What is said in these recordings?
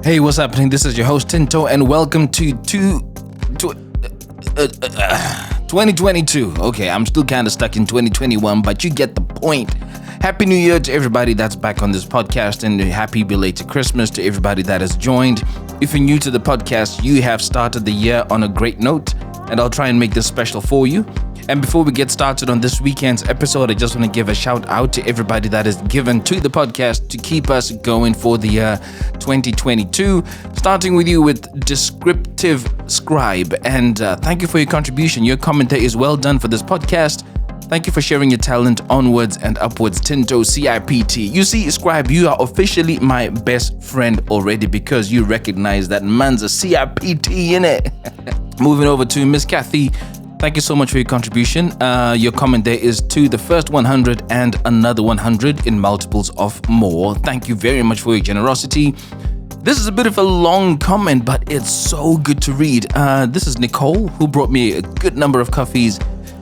Hey, what's happening? This is your host Tinto, and welcome to 2022. Okay, I'm still kind of stuck in 2021, but you get the point. Happy New Year to everybody that's back on this podcast, and happy belated Christmas to everybody that has joined. If you're new to the podcast, you have started the year on a great note, and I'll try and make this special for you. And before we get started on this weekend's episode, I just want to give a shout out to everybody that is given to the podcast to keep us going for the year 2022. Starting with you with Descriptive Scribe. And thank you for your contribution. Your commentary is well done for this podcast. Thank you for sharing your talent onwards and upwards, Tinto CIPT. You see, Scribe, you are officially my best friend already because you recognize that man's a CIPT in it. Moving over to Miss Kathy. Thank you so much for your contribution. Your comment there is to the first 100 and another 100 in multiples of more. Thank you very much for your generosity. This is a bit of a long comment, but it's so good to read. This is Nicole, who brought me a good number of coffees.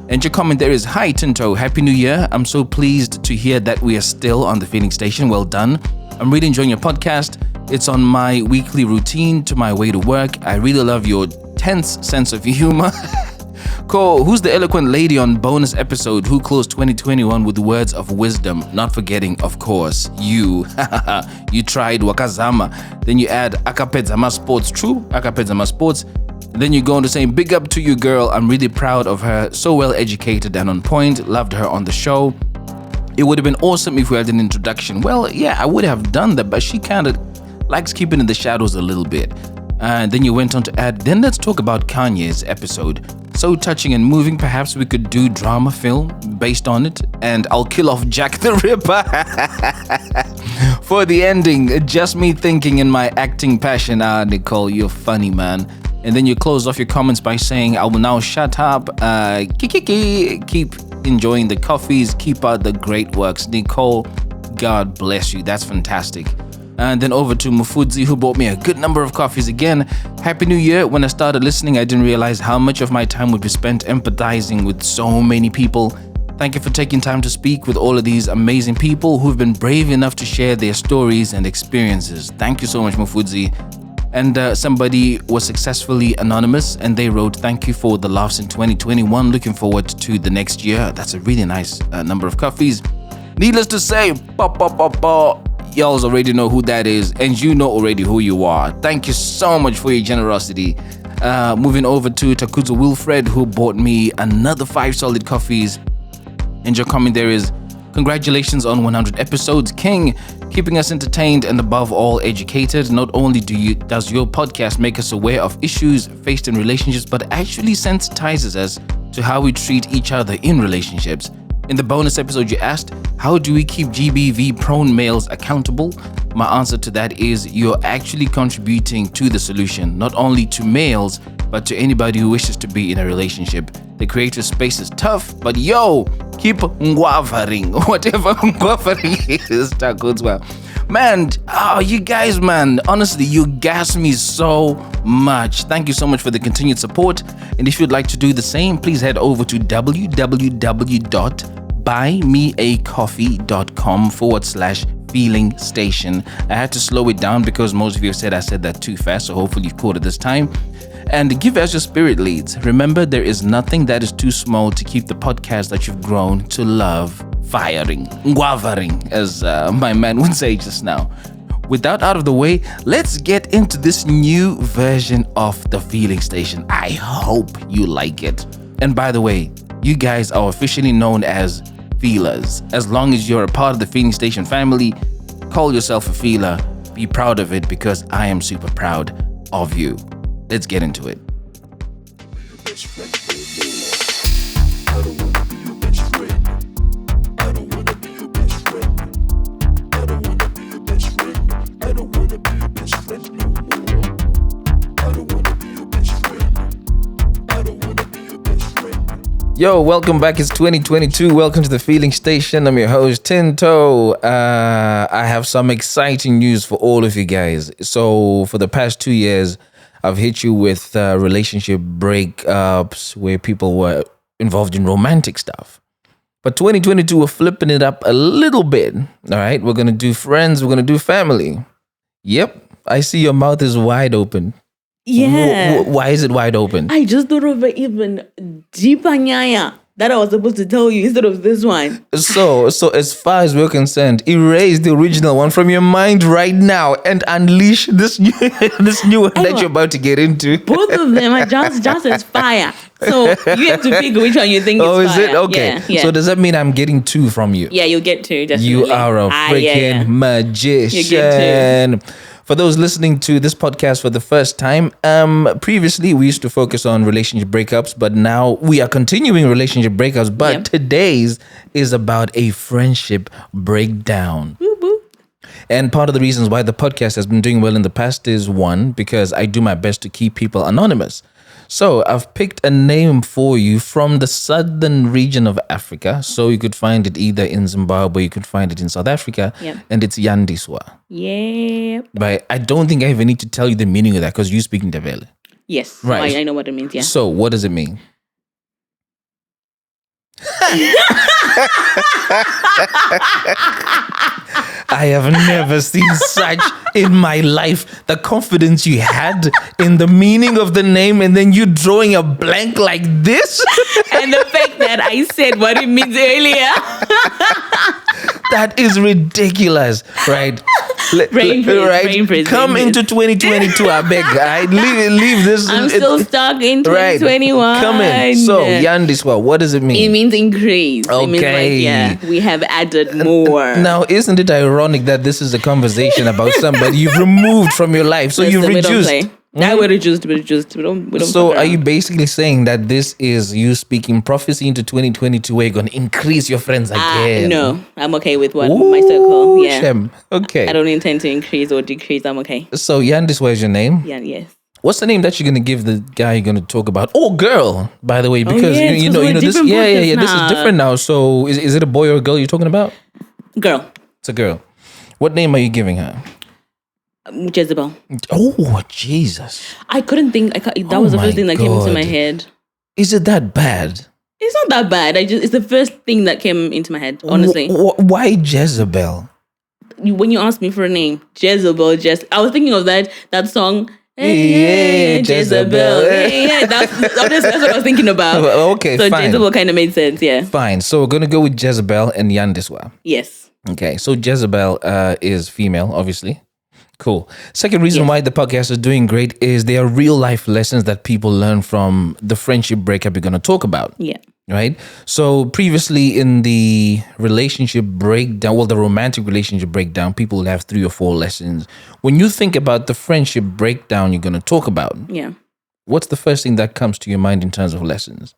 And your comment there is, "Hi Tinto, Happy New Year. I'm so pleased to hear that we are still on the feeling station. Well done. I'm really enjoying your podcast. It's on my weekly routine to my way to work. I really love your tense sense of humor." Cool. Who's the eloquent lady on bonus episode who closed 2021 with words of wisdom? Not forgetting, of course, you. You tried Wakazama. Then you add Akapedzama Sports. True, Akapedzama Sports. Then you go on to saying, "Big up to you, girl. I'm really proud of her. So well educated and on point. Loved her on the show. It would have been awesome if we had an introduction." Well, yeah, I would have done that, but she kind of likes keeping in the shadows a little bit. And then you went on to add, "Then let's talk about Kanye's episode. So touching and moving, perhaps we could do drama film based on it, and I'll kill off Jack the Ripper." For the ending, just me thinking in my acting passion. Nicole, you're funny, man. And then you close off your comments by saying, "I will now shut up. Keep enjoying the coffees. Keep out the great works." Nicole, God bless you. That's fantastic. And then over to Mufudzi, who bought me a good number of coffees again. "Happy New Year. When I started listening, I didn't realize how much of my time would be spent empathizing with so many people. Thank you for taking time to speak with all of these amazing people who've been brave enough to share their stories and experiences." Thank you so much, Mufudzi. And somebody was successfully anonymous, and they wrote, "Thank you for the laughs in 2021. Looking forward to the next year." That's a really nice number of coffees. Needless to say, y'all already know who that is, and you know already who you are. Thank you so much for your generosity. Moving over to Takuzo Wilfred, who bought me another 5 solid coffees. And your comment there is, "Congratulations on 100 episodes, King. Keeping us entertained and above all educated. Not only does your podcast make us aware of issues faced in relationships, but actually sensitizes us to how we treat each other in relationships. In the bonus episode, you asked, how do we keep GBV-prone males accountable? My answer to that is you're actually contributing to the solution, not only to males, but to anybody who wishes to be in a relationship. The creative space is tough, but yo, keep ngwavaring." Whatever ngwavaring is, that goes well. Man, you guys, man, honestly, you gas me so much. Thank you so much for the continued support. And if you'd like to do the same, please head over to www.buymeacoffee.com/feeling station. I had to slow it down because most of you said I said that too fast, so hopefully you've caught it this time. And give as your spirit leads. Remember, there is nothing that is too small to keep the podcast that you've grown to love firing, ngwavaring, as my man would say just now. With that out of the way, let's get into this new version of the Feeling Station. I hope you like it. And by the way, you guys are officially known as feelers. As long as you're a part of the Feeling Station family, call yourself a feeler. Be proud of it because I am super proud of you. Let's get into it. Yo, welcome back. It's 2022. Welcome to the Feeling Station. I'm your host, Tinto. I have some exciting news for all of you guys. So for the past 2 years, I've hit you with relationship breakups where people were involved in romantic stuff. But 2022, we're flipping it up a little bit. All right, we're going to do friends. We're going to do family. Yep, I see your mouth is wide open. Yeah. Why is it wide open? I just thought of an even deeper nyaya that I was supposed to tell you instead of this one. So as far as we're concerned, erase the original one from your mind right now and unleash this new this new one that you're about to get into. Both of them are just as fire. So you have to pick which one you think is fire. Oh, is it? Okay. Yeah. So does that mean I'm getting 2 from you? Yeah, you'll get 2. Definitely. You are a freaking magician. You get 2. For those listening to this podcast for the first time, previously we used to focus on relationship breakups, but now we are continuing relationship breakups. But today's is about a friendship breakdown. Woo-hoo. And part of the reasons why the podcast has been doing well in the past is, 1, because I do my best to keep people anonymous. So I've picked a name for you from the southern region of Africa. So you could find it either in Zimbabwe, you could find it in South Africa, and it's Yandiswa. Yep. But I don't think I even need to tell you the meaning of that because you speak in Ndebele. Yes. Right. I know what it means, yeah. So what does it mean? I have never seen such in my life. The confidence you had in the meaning of the name and then you drawing a blank like this. And the fact that I said what it means earlier. That is ridiculous, right? Brain freeze. Come into 2022, I beg. I leave this. I'm still stuck in 2021. Right. Come in. So, Yandiswa, what does it mean? It means increase. Okay. It means like, we have added more. Now, isn't it ironic that this is a conversation about somebody you've removed from your life? So you've reduced. Now we're reduced. We don't so are you basically saying that this is you speaking prophecy into 2022 where you're going to increase your friends again? No, I'm okay with what my circle. Yeah. Shem. Okay. I don't intend to increase or decrease. I'm okay. So Yandiswa is your name? Yeah, yes. What's the name that you're going to give the guy you're going to talk about? Oh, girl, by the way, because you know this. Yeah. This is different now. So is it a boy or a girl you're talking about? Girl. It's a girl. What name are you giving her? Jezebel. Oh, Jesus. I couldn't think. That was the first thing that came into my head. Is it that bad? It's not that bad. It's the first thing that came into my head, honestly. Why Jezebel? When you asked me for a name, Jezebel, I was thinking of that song. Hey, Jezebel. Yeah. That's what I was thinking about. Okay, so fine. Jezebel kind of made sense, yeah. Fine. So we're going to go with Jezebel and Yandiswa. Yes. Okay, so Jezebel is female, obviously. Cool. Second reason why the podcast is doing great is there are real life lessons that people learn from the friendship breakup you're going to talk about. Yeah. Right? So previously in the relationship breakdown, the romantic relationship breakdown, people will have 3 or 4 lessons. When you think about the friendship breakdown you're going to talk about, what's the first thing that comes to your mind in terms of lessons?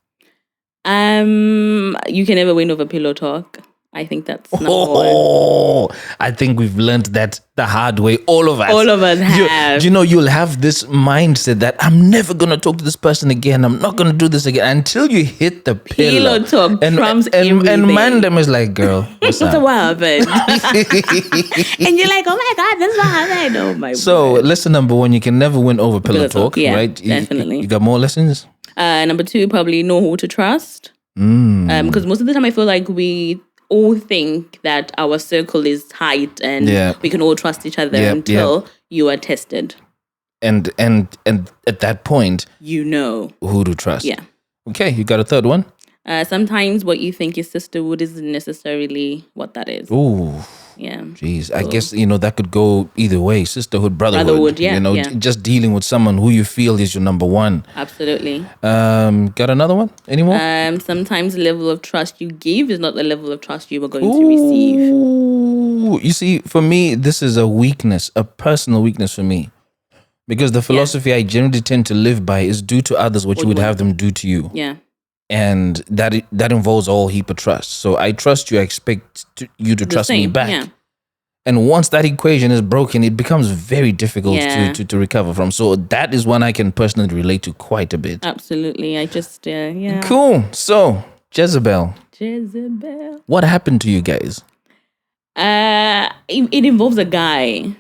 You can never win over pillow talk. I think that's number one. I think we've learned that the hard way. All of us. All of us have. You'll have this mindset that I'm never going to talk to this person again. I'm not going to do this again until you hit the pillow. Pillow talk trumps everything. And Mandem is like, girl, what's up? What happened? And you're like, oh my God, that's what happened. Oh my God. So lesson number 1, you can never win over pillow talk. Yeah, right? Definitely. You got more lessons? Number 2, probably know who to trust. Because most of the time I feel like we all think that our circle is tight and we can all trust each other until you are tested. And at that point, you know who to trust. Yeah. Okay, you got a third one? Sometimes what you think is sisterhood isn't necessarily what that is. Ooh. Yeah. Jeez. I guess, that could go either way. Sisterhood, brotherhood. Yeah. Just dealing with someone who you feel is your number one. Absolutely. Got another one? Any more? Sometimes the level of trust you give is not the level of trust you are going to receive. You see, for me, this is a weakness, a personal weakness for me. Because the philosophy I generally tend to live by is do to others what you would have them do to you. Yeah. And that involves all heap of trust. So I trust you, I expect you to trust me back. Yeah. And once that equation is broken, it becomes very difficult to recover from. So that is one I can personally relate to quite a bit. Absolutely. I just, Cool. So, Jezebel. Jezebel. What happened to you guys? It involves a guy.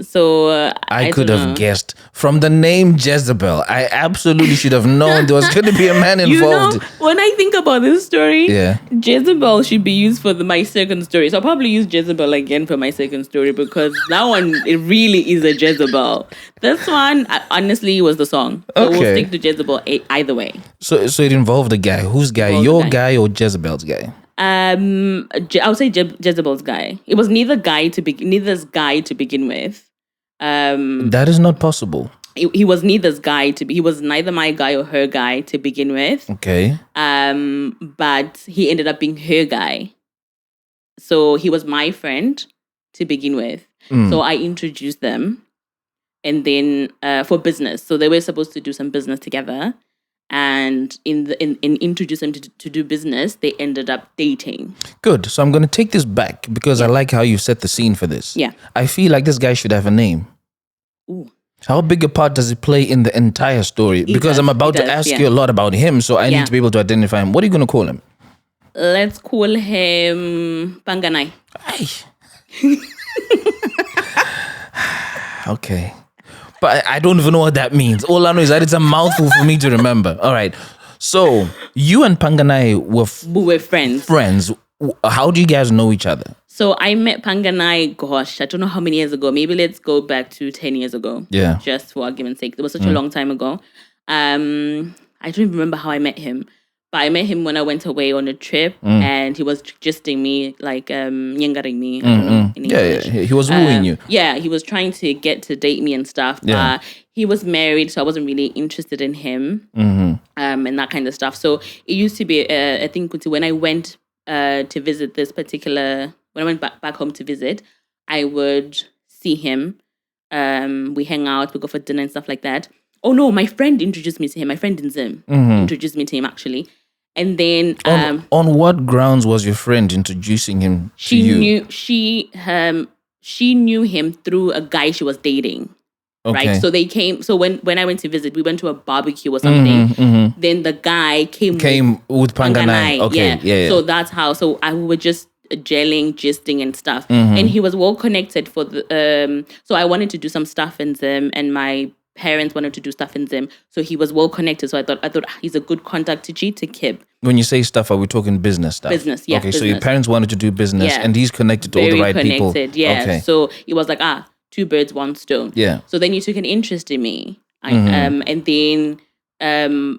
So I could have guessed from the name Jezebel. I absolutely should have known there was going to be a man involved. When I think about this story, Jezebel should be used for my second story. So I'll probably use Jezebel again for my second story because that one, it really is a Jezebel. This one, honestly, was the song. So we'll stick to Jezebel either way. So it involved a guy. Whose guy? Your guy or Jezebel's guy? I would say Jezebel's guy. It was neither's guy to begin with. That is not possible. He was neither's guy he was neither my guy or her guy to begin with. Okay. But he ended up being her guy. So he was my friend to begin with. So I introduced them, and then for business. So they were supposed to do some business together. And in introducing them to do business, they ended up dating. Good. So I'm going to take this back because I like how you set the scene for this. Yeah. I feel like this guy should have a name. Ooh. How big a part does it play in the entire story? Because I'm about to ask you a lot about him, so I need to be able to identify him. What are you going to call him? Let's call him Panganai. Okay. But I don't even know what that means. All I know is that it's a mouthful for me to remember. All right. So you and Panganai were friends. Friends. How do you guys know each other? So I met Panganai, gosh, I don't know how many years ago. Maybe let's go back to 10 years ago. Yeah. Just for argument's sake. It was such a long time ago. I don't even remember how I met him. But I met him when I went away on a trip, and he was gisting me, like nyengaring me. I don't know in English. Yeah, he was wooing you. Yeah, he was trying to get to date me and stuff. Yeah. He was married, so I wasn't really interested in him, and that kind of stuff. So it used to be, I think, when I went to visit when I went back home to visit, I would see him. We hang out, we go for dinner and stuff like that. Oh no, my friend introduced me to him. My friend Nzim introduced me to him actually. And then on what grounds was your friend introducing him to you? She knew him through a guy she was dating. Okay. Right. So they came. So when I went to visit, we went to a barbecue or something. Then the guy came with Panganai. Okay. Yeah. So that's how. So we were just gelling, gisting and stuff. And he was well connected for the. So I wanted to do some stuff in them, and my parents wanted to do stuff in them. So he was well connected. So I thought he's a good contact to Kip. When you say stuff, are we talking business stuff? Business, yeah. Okay, business. So your parents wanted to do business, and he's connected to all the right people. Yeah. Okay. So it was like, two birds, one stone. Yeah. So then you took an interest in me. And then,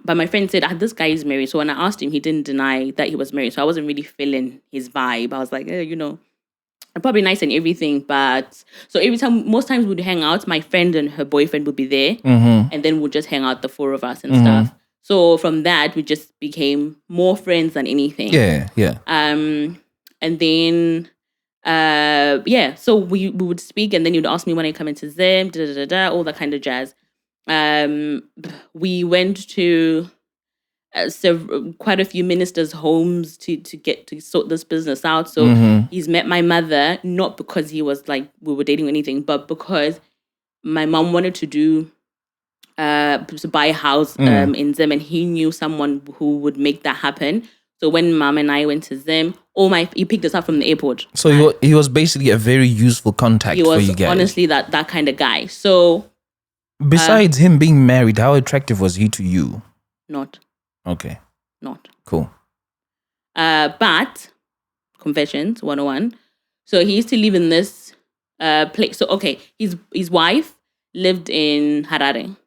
but my friend said, this guy is married. So when I asked him, he didn't deny that he was married. So I wasn't really feeling his vibe. I was like, probably nice and everything. But so most times we'd hang out, my friend and her boyfriend would be there. And then we'd just hang out, the four of us and stuff. So from that, we just became more friends than anything. Yeah. And then, so we would speak, and then you'd ask me when I come into Zim, all that kind of jazz. We went to quite a few ministers' homes to get to sort this business out. So he's met my mother, not because he was like we were dating or anything, but because my mom wanted to buy a house in Zim, and he knew someone who would make that happen. So when Mom and I went to Zim, he picked us up from the airport. So he was basically a very useful contact for you guys. He was honestly that kind of guy. So besides him being married, how attractive was he to you? Not. Okay. Not. Cool. But confessions 101. So he used to live in this place. So his wife lived in Harare.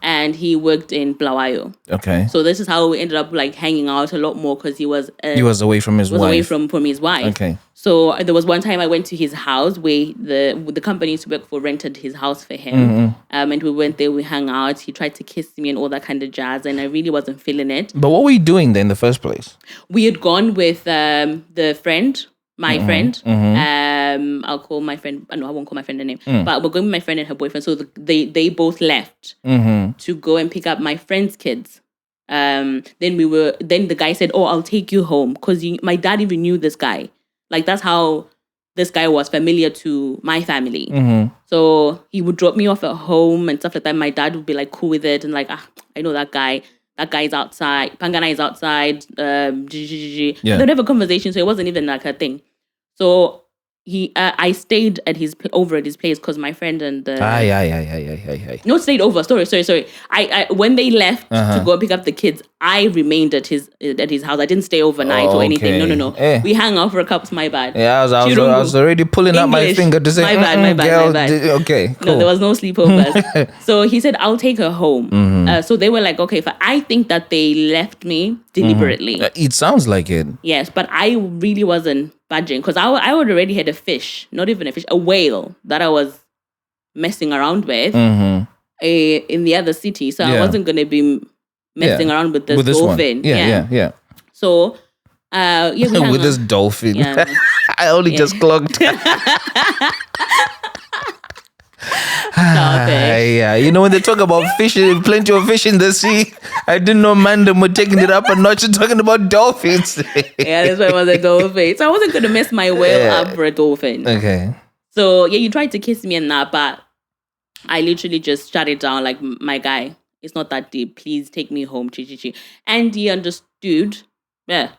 And he worked in Bulawayo. Okay. So this is how we ended up like hanging out a lot more because he was away from his wife. Away from his wife. Okay. So there was one time I went to his house where the company to work for rented his house for him. And we went there, we hung out. He tried to kiss me and all that kind of jazz, and I really wasn't feeling it. But what were you doing there in the first place? We had gone with the friend. My friend, I'll call my friend. No, I won't call my friend a name. But we're going with my friend and her boyfriend. So they both left to go and pick up my friend's kids. Then the guy said, "Oh, I'll take you home," because my dad even knew this guy. Like that's how this guy was familiar to my family. So he would drop me off at home and stuff like that. My dad would be like cool with it and like, I know that guy. That guy is outside. Panganai is outside. They'd have a conversation, so it wasn't even like a thing. So I stayed at over at his place because my friend and the No, stayed over. Sorry. I when they left to go pick up the kids, I remained at his house. I didn't stay overnight or anything. No. We hung out for a couple. My bad. Yeah, I was already pulling up my finger to say, my bad. Okay, cool. No, there was no sleepovers. So he said, "I'll take her home." So they were like, "Okay." I think that they left me deliberately. It sounds like it. Yes, but I really wasn't budging because I already had a fish, not even a fish, a whale that I was messing around with in the other city. So I wasn't going to be messing around with this dolphin. One. Yeah. So, with this dolphin. Yeah. I only just clocked. Yeah, when they talk about fishing, plenty of fish in the sea, I didn't know Mandem were taking it up a notch and talking about dolphins. Yeah, that's why it was a dolphin. So I wasn't going to mess my whale up for a dolphin. Okay. So, you tried to kiss me and that, but I literally just shut it down like, my guy, it's not that deep. Please take me home, chi. And he understood. Yeah.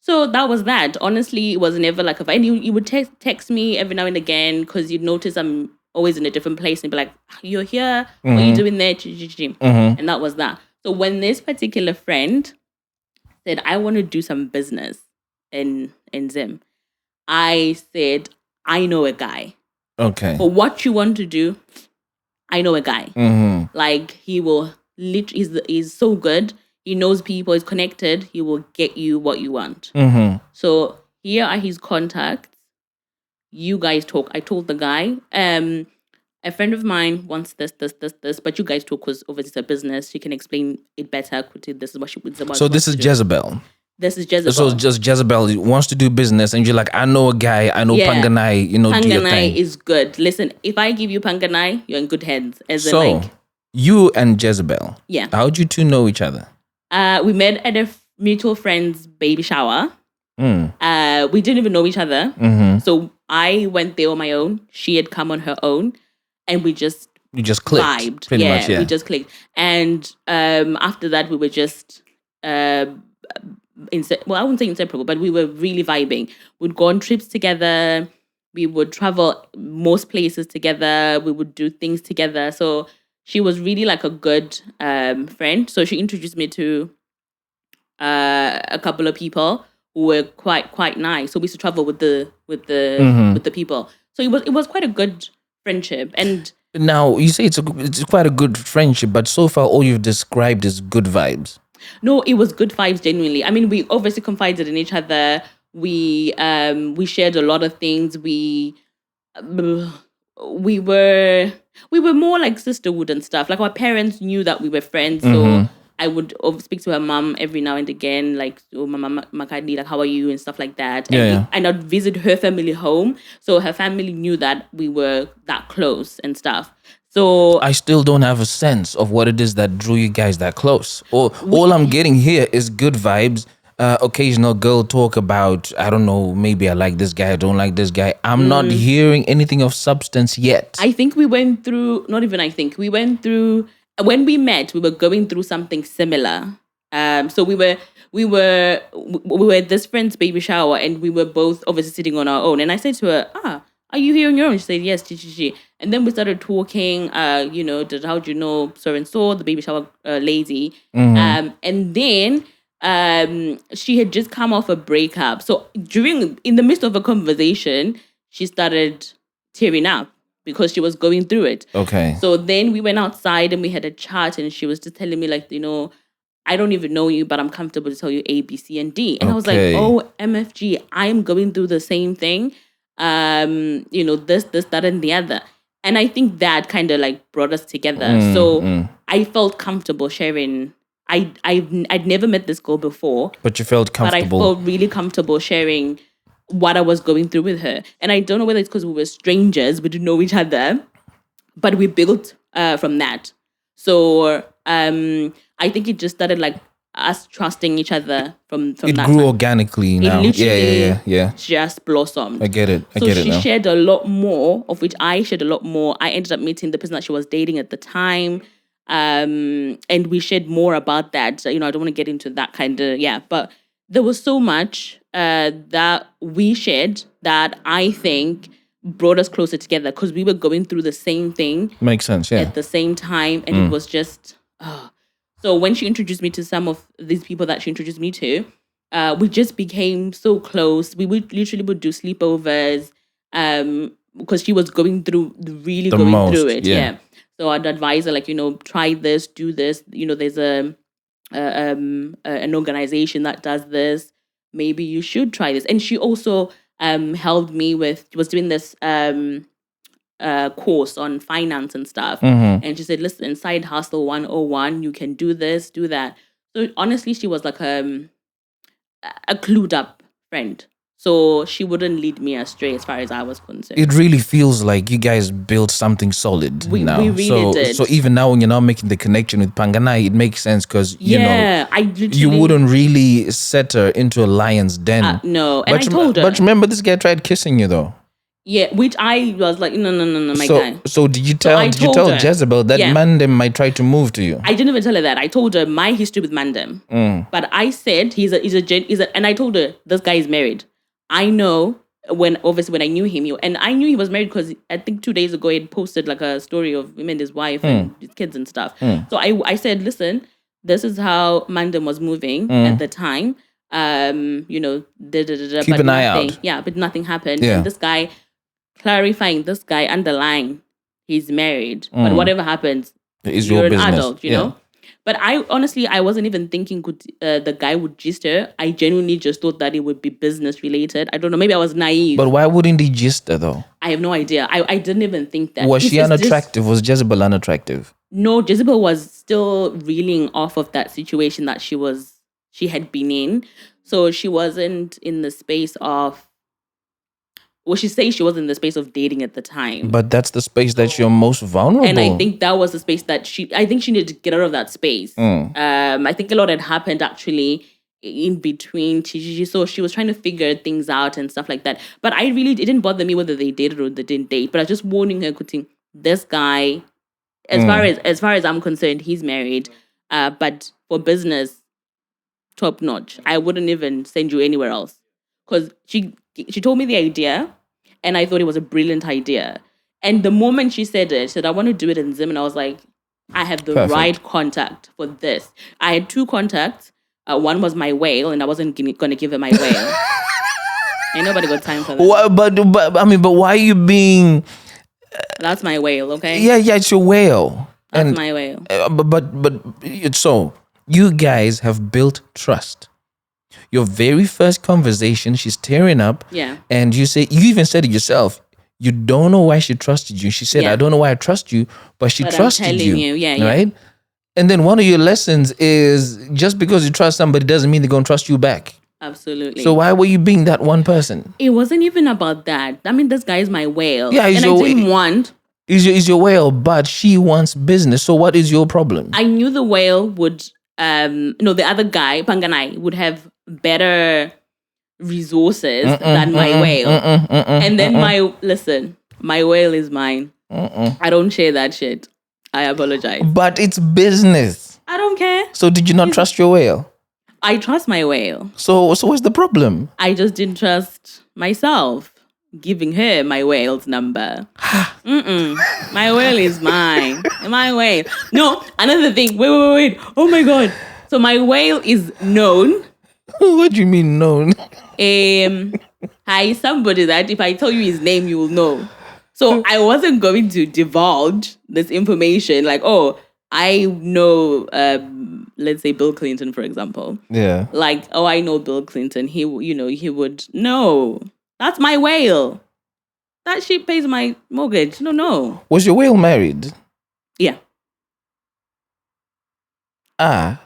So that was that. Honestly, it was never like a fight. And you would text me every now and again because you'd notice I'm always in a different place and be like, you're here, what are you doing there? And that was that. So when this particular friend said, I want to do some business in Zim, I said, I know a guy. Okay. For what you want to do, I know a guy. Like, he will literally, he's so good. He knows people, he's connected. He will get you what you want. So here are his contacts. You guys talk. I told the guy, a friend of mine wants this, but you guys talk because obviously it's a business. She can explain it better. This is what she would say. So this is Jezebel. This is Jezebel. So just Jezebel wants to do business and you're like, I know a guy, I know Panganai, Panganai do your thing. is good. Listen, if I give you Panganai, you're in good hands. You and Jezebel. Yeah. How'd you two know each other? We met at a mutual friend's baby shower. We didn't even know each other. So I went there on my own. She had come on her own. And we just... You just clicked. Vibed. Pretty much, yeah. We just clicked. And after that, we were just... I wouldn't say inseparable, but we were really vibing. We'd go on trips together. We would travel most places together. We would do things together. So she was really like a good friend. So she introduced me to a couple of people who were quite nice. So we used to travel with the people. So it was quite a good friendship. And now you say it's quite a good friendship, but so far all you've described is good vibes. No, it was good vibes, genuinely. I mean, we obviously confided in each other. We shared a lot of things. We were more like sisterhood and stuff. Like, our parents knew that we were friends, so I would speak to her mom every now and again, like, oh, Mama Makadi, like, how are you, and stuff like that. And I'd visit her family home, so her family knew that we were that close and stuff. So I still don't have a sense of what it is that drew you guys that close. All I'm getting here is good vibes. Occasional girl talk about, I don't know, maybe I like this guy, I don't like this guy. I'm not hearing anything of substance yet. I think we went through, when we met, we were going through something similar. So we were at this friend's baby shower, and we were both obviously sitting on our own. And I said to her, are you here on your own? She said, yes, chi. And then we started talking, how do you know so and so, the baby shower lady. And then she had just come off a breakup. So in the midst of a conversation, she started tearing up because she was going through it. Okay. So then we went outside and we had a chat, and she was just telling me, like, I don't even know you, but I'm comfortable to tell you A, B, C, and D. And I was like, oh, MFG, I'm going through the same thing. This, that, and the other. And I think that kind of like brought us together. So I felt comfortable sharing. I'd never met this girl before. But you felt comfortable. But I felt really comfortable sharing what I was going through with her. And I don't know whether it's because we were strangers, we didn't know each other, but we built from that. So I think it just started like us trusting each other from it that grew time. Organically now. Yeah. Just blossomed. I get it. So she shared a lot more, of which I shared a lot more. I ended up meeting the person that she was dating at the time. And we shared more about that. So, I don't want to get into that kind of, but there was so much that we shared that I think brought us closer together because we were going through the same thing. Makes sense, yeah. At the same time, and it was just. So when she introduced me to some of these people that she introduced me to, we just became so close. We would literally do sleepovers, because she was going through through it. Yeah. So I'd advise her, like, try this, do this. There's an organization that does this. Maybe you should try this. And she also helped me with. She was doing this course on finance and stuff. And she said, listen, Side Hustle 101, you can do this, do that. So honestly, she was like a clued up friend. So she wouldn't lead me astray as far as I was concerned. It really feels like you guys built something solid now. We really did. So even now when you're now making the connection with Panganai, it makes sense because, you wouldn't really set her into a lion's den. No, and I told her. But remember, this guy tried kissing you though. Yeah, which I was like, no, my guy. So did you tell Jezebel that Mandem might try to move to you? I didn't even tell her that. I told her my history with Mandem. But I said he's a, and I told her this guy is married. I know when I knew him, and I knew he was married because I think 2 days ago he had posted like a story of him and his wife and his kids and stuff. So I said, listen, this is how Mandem was moving at the time. Keep an eye out. Yeah, but nothing happened. Yeah. And this guy, clarifying, this guy underlying, he's married. But whatever happens, you're an adult, you know? But I honestly, I wasn't even thinking the guy would gist her. I genuinely just thought that it would be business related. I don't know. Maybe I was naive. But why wouldn't he gist her though? I have no idea. I didn't even think that. Was she unattractive? Was Jezebel unattractive? No, Jezebel was still reeling off of that situation that she had been in. So she wasn't in the space of. Well, she says she was in the space of dating at the time. But that's the space that you're most vulnerable. And I think that was the space that she needed to get out of that space. I think a lot had happened actually in between. So she was trying to figure things out and stuff like that. But it didn't bother me whether they dated or they didn't date. But I was just warning her, this guy, as far as I'm concerned, he's married. But for business, top notch. I wouldn't even send you anywhere else. Because she told me the idea, and I thought it was a brilliant idea. And the moment she said it, she said, I want to do it in Zim. And I was like, I have the right contact for this. I had 2 contacts. One was my whale, and I wasn't going to give her my whale. Ain't nobody got time for that. But why are you being... That's my whale, okay? Yeah, it's your whale. That's my whale. But so, you guys have built trust. Your very first conversation, she's tearing up. Yeah. And you even said it yourself. You don't know why she trusted you. She said, I don't know why I trust you, but she trusted I'm telling you. Yeah. Right? And then one of your lessons is just because you trust somebody doesn't mean they're going to trust you back. Absolutely. So why were you being that one person? It wasn't even about that. I mean, this guy is my whale. Yeah, I didn't want... He's your whale, but she wants business. So what is your problem? I knew the whale would... the other guy, Panganai, would have better resources than my whale. And then my whale is mine. I don't share that shit. I apologize. But it's business. I don't care. So did you not trust your whale? I trust my whale. So what's the problem? I just didn't trust myself giving her my whale's number. My whale is mine. My whale. No, another thing. Wait. Oh my God. So my whale is known. What do you mean known? Hi, somebody that if I tell you his name, you will know. So I wasn't going to divulge this information. Like, I know, let's say Bill Clinton, for example. Yeah. Like, I know Bill Clinton. He would know. That's my whale. That shit pays my mortgage. No. Was your whale married? Yeah.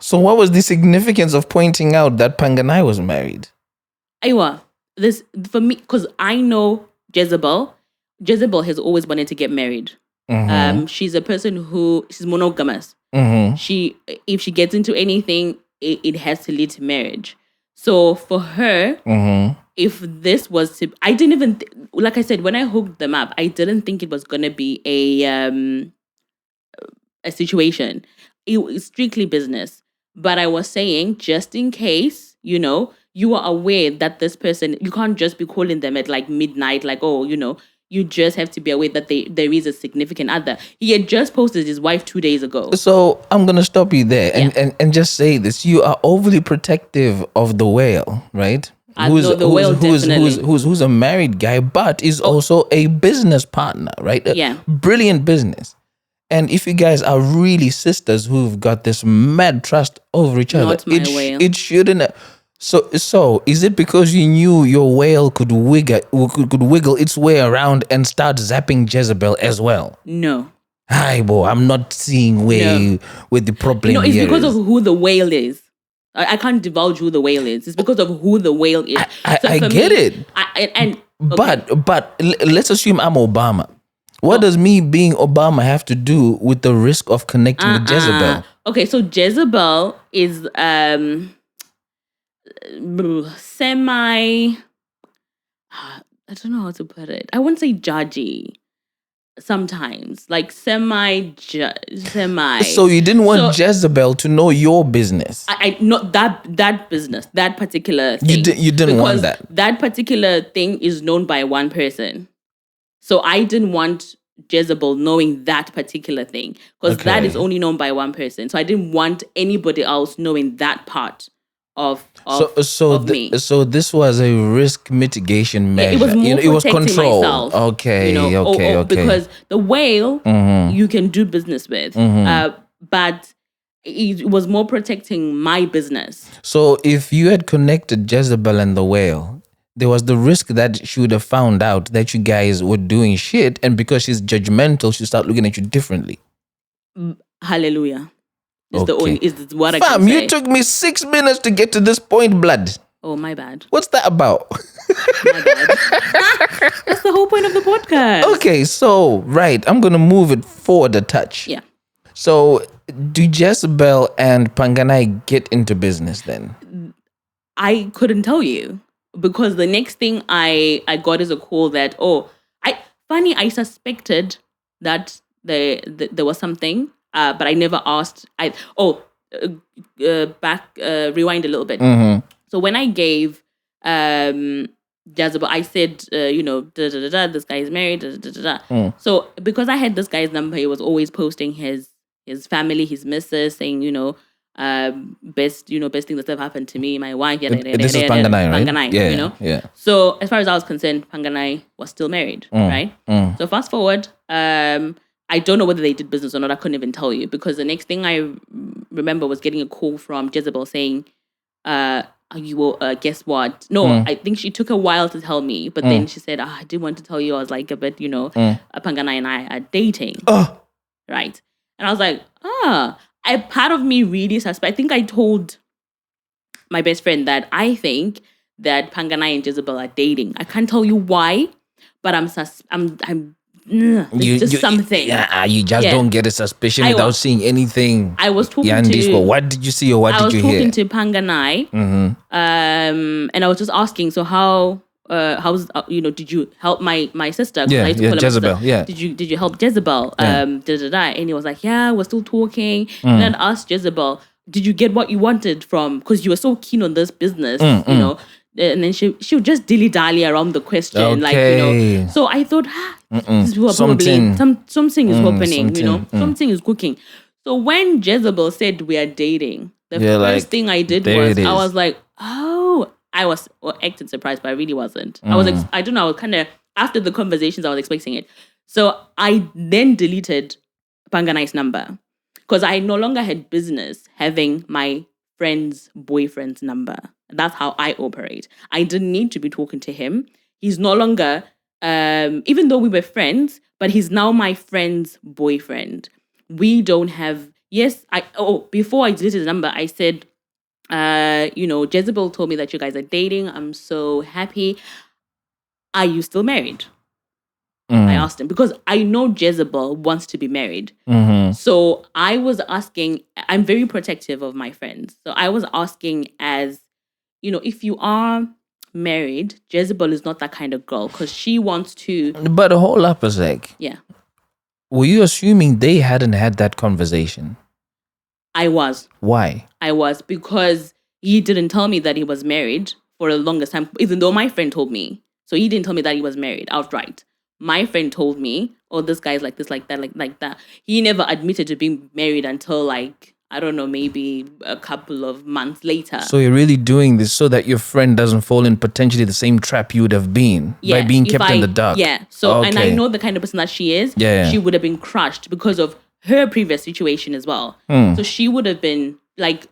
So what was the significance of pointing out that Panganai was married? This for me, because I know Jezebel. Jezebel has always wanted to get married. She's a person she's monogamous. If she gets into anything, it has to lead to marriage. So for her, if this was to, I didn't even like I said when I hooked them up, I didn't think it was gonna be a situation. It was strictly business. But I was saying, just in case, you are aware that this person, you can't just be calling them at like midnight, like, oh, you just have to be aware that there is a significant other. He had just posted his wife 2 days ago. So I'm going to stop you there and just say this. You are overly protective of the whale, right? Who's a married guy, but is also a business partner, right? Brilliant business. And if you guys are really sisters who've got this mad trust over each other, it shouldn't. So is it because you knew your whale could wiggle its way around and start zapping Jezebel as well? No. Hi, boy, I'm not seeing where the problem it's here because is. of who the whale is. I can't divulge who the whale is. It's because of who the whale is. I get it. But let's assume I'm Obama. What does me being Obama have to do with the risk of connecting with Jezebel? Okay, so Jezebel is semi. I don't know how to put it. I wouldn't say judgy. Sometimes, like semi. So you didn't want Jezebel to know your business. I not that business, that particular thing. You didn't want that. That particular thing is known by one person. So I didn't want Jezebel knowing that particular thing because that is only known by one person. So I didn't want anybody else knowing that part of me. So this was a risk mitigation measure. It was more it was control. Myself, okay. Because the whale you can do business with, but it was more protecting my business. So if you had connected Jezebel and the whale, there was the risk that she would have found out that you guys were doing shit, and because she's judgmental, she'll start looking at you differently. Hallelujah. Is what I can say. You took me 6 minutes to get to this point, blood. Oh, my bad. What's that about? My bad. That's the whole point of the podcast. Okay, so, right. I'm going to move it forward a touch. Yeah. So, do Jezebel and Panganai get into business then? I couldn't tell you. Because the next thing I got is a call that, I suspected that there was something, but I never asked. Rewind a little bit. Mm-hmm. So when I gave Jezebel, I said, this guy is married, So because I had this guy's number, he was always posting his family, his missus, saying, best thing that's ever happened to me, my wife. This is Panganai, right? Panganai, Yeah. So as far as I was concerned, Panganai was still married, right? So fast forward, I don't know whether they did business or not. I couldn't even tell you because the next thing I remember was getting a call from Jezebel saying, you will guess what? No, I think she took a while to tell me, but then she said, I didn't want to tell you. I was like, but Panganai and I are dating. Oh. Right. And I was like, part of me really suspect. I think I told my best friend that I think that Panganai and Jezebel are dating. I can't tell you why, but there's something. Yeah, you just don't get a suspicion without seeing anything. I was talking to. What did you see or what did you hear? I was talking to Panganai, and I was just asking, so how's did you help my sister? Yeah, Jezebel. Yeah. Did you help Jezebel? And he was like, yeah, we're still talking. And then I asked Jezebel, did you get what you wanted from? Because you were so keen on this business, And then she would just dilly-dally around the question, So I thought, these people are probably something is happening, something is cooking. So when Jezebel said we are dating, the first thing I did was I was like, oh. I was acting surprised, but I really wasn't. I was kind of, after the conversations, I was expecting it. So I then deleted Panganai's number because I no longer had business having my friend's boyfriend's number. That's how I operate. I didn't need to be talking to him. He's no longer, even though we were friends, but he's now my friend's boyfriend. We don't have, before I deleted the number, I said, Jezebel told me that you guys are dating. I'm so happy. Are you still married? I asked him because I know Jezebel wants to be married. So I was asking, I'm very protective of my friends. So I was asking as, if you are married, Jezebel is not that kind of girl because she wants to. But hold up a sec. Yeah. Were you assuming they hadn't had that conversation? I was. Why? I was because he didn't tell me that he was married for the longest time, even though my friend told me. So he didn't tell me that he was married outright. My friend told me, oh, this guy's like this, like that, like that. He never admitted to being married until like, I don't know, maybe a couple of months later. So you're really doing this so that your friend doesn't fall in potentially the same trap you would have been by being kept in the dark. Yeah. So, and I know the kind of person that she is. Yeah. She would have been crushed because of her previous situation as well. So she would have been like,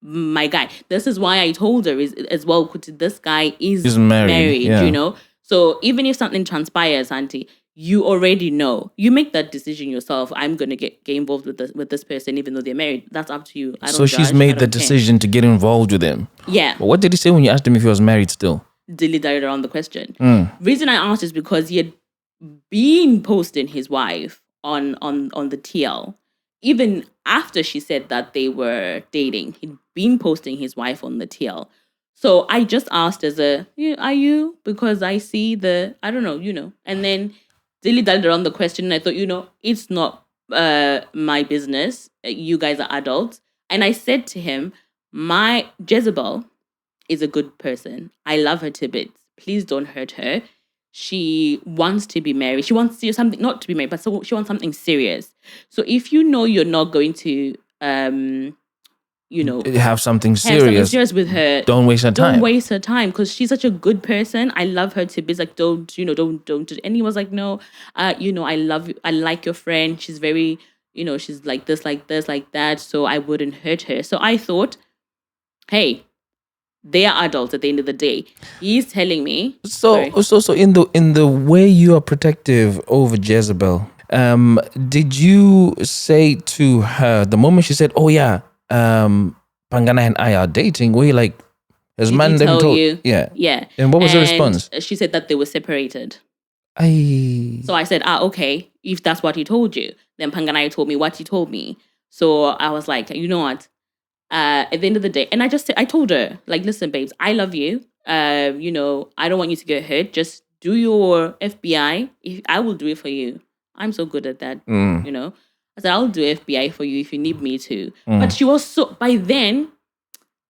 my guy. This is why I told her is as well, this guy is married, you know? So even if something transpires, Auntie, you already know. You make that decision yourself. I'm going to get involved with this person, even though they're married. That's up to you. I don't so she's made the decision to get involved with him. Yeah. But what did he say when you asked him if he was married still? Dilly-dallied around the question. Reason I asked is because he had been posting his wife on the TL. Even after she said that they were dating, he'd been posting his wife on the TL. So I just asked as are you? Because I see I don't know, you know. And then dilly-dallied around the question, and I thought, you know, it's not my business. You guys are adults. And I said to him, my Jezebel is a good person. I love her to bits. Please don't hurt her. She wants to be married. She wants to something, not to be married, but so she wants something serious. So if you know you're not going to, you know, have something serious with her, don't waste her time. Don't waste her time because she's such a good person. I love her to be like, don't. And he was like, no, you know, I love you. I like your friend. She's very, you know, she's like this, like that. So I wouldn't hurt her. So I thought, hey, they are adults at the end of the day. He's telling me. So in the way you are protective over Jezebel, did you say to her the moment she said, "Oh yeah, Pangana and I are dating"? Were you like, "Has man them told you?" Yeah. And what was her response? She said that they were separated. So I said, okay, if that's what he told you, then Pangana told me what he told me. So I was like, you know what? At the end of the day, and I told her, like, listen, babes, I love you. You know, I don't want you to get hurt. Just do your FBI. I will do it for you. I'm so good at that. You know, I said, I'll do FBI for you if you need me to. But she was by then,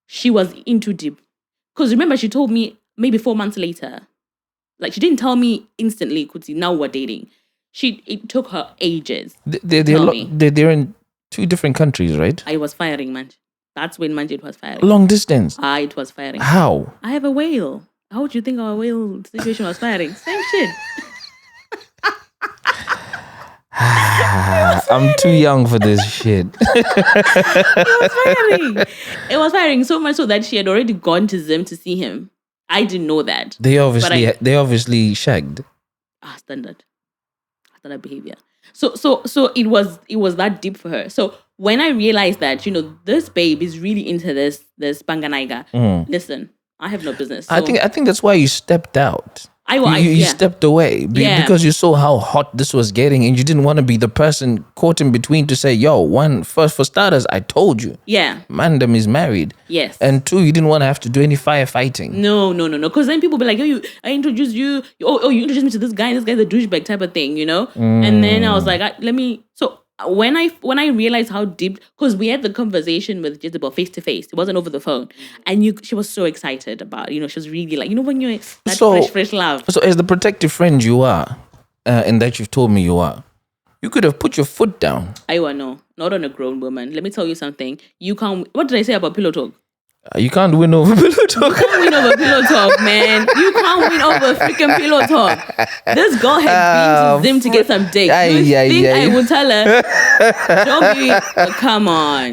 she was in too deep. Because remember, she told me maybe 4 months later. Like, she didn't tell me instantly, Kuti, now we're dating. It took her ages. They're in 2 different countries, right? I was firing, man. That's when Manjit was firing. Long distance? It was firing. How? I have a whale. How would you think our whale situation was firing? Same shit. I'm too young for this shit. It was firing so much so that she had already gone to Zim to see him. I didn't know that. They obviously shagged. Standard behavior. So it was that deep for her. So when I realized that, you know, this babe is really into this Panganaiga, listen, I have no business. So I think that's why you stepped out. You stepped away because you saw how hot this was getting, and you didn't want to be the person caught in between to say, yo, first for starters, I told you. Yeah. Mandem is married. Yes. And 2, you didn't want to have to do any firefighting. No. Because then people be like, I introduced you. You introduced me to this guy. This guy's a douchebag type of thing, you know? And then I was like, So when I realized how deep, because we had the conversation with Jezebel face to face, it wasn't over the phone, and she was so excited about, you know, she was really like, you know, when you're that fresh love. So as the protective friend you are, and that you've told me you are, you could have put your foot down. No, not on a grown woman. Let me tell you something. You can't. What did I say about pillow talk? You can't win over pillow talk. You can't win over pillow talk, man. You can't win over freaking pillow talk. This girl had been to Zim to get some dick. You think I would tell her? Don't be. Come on.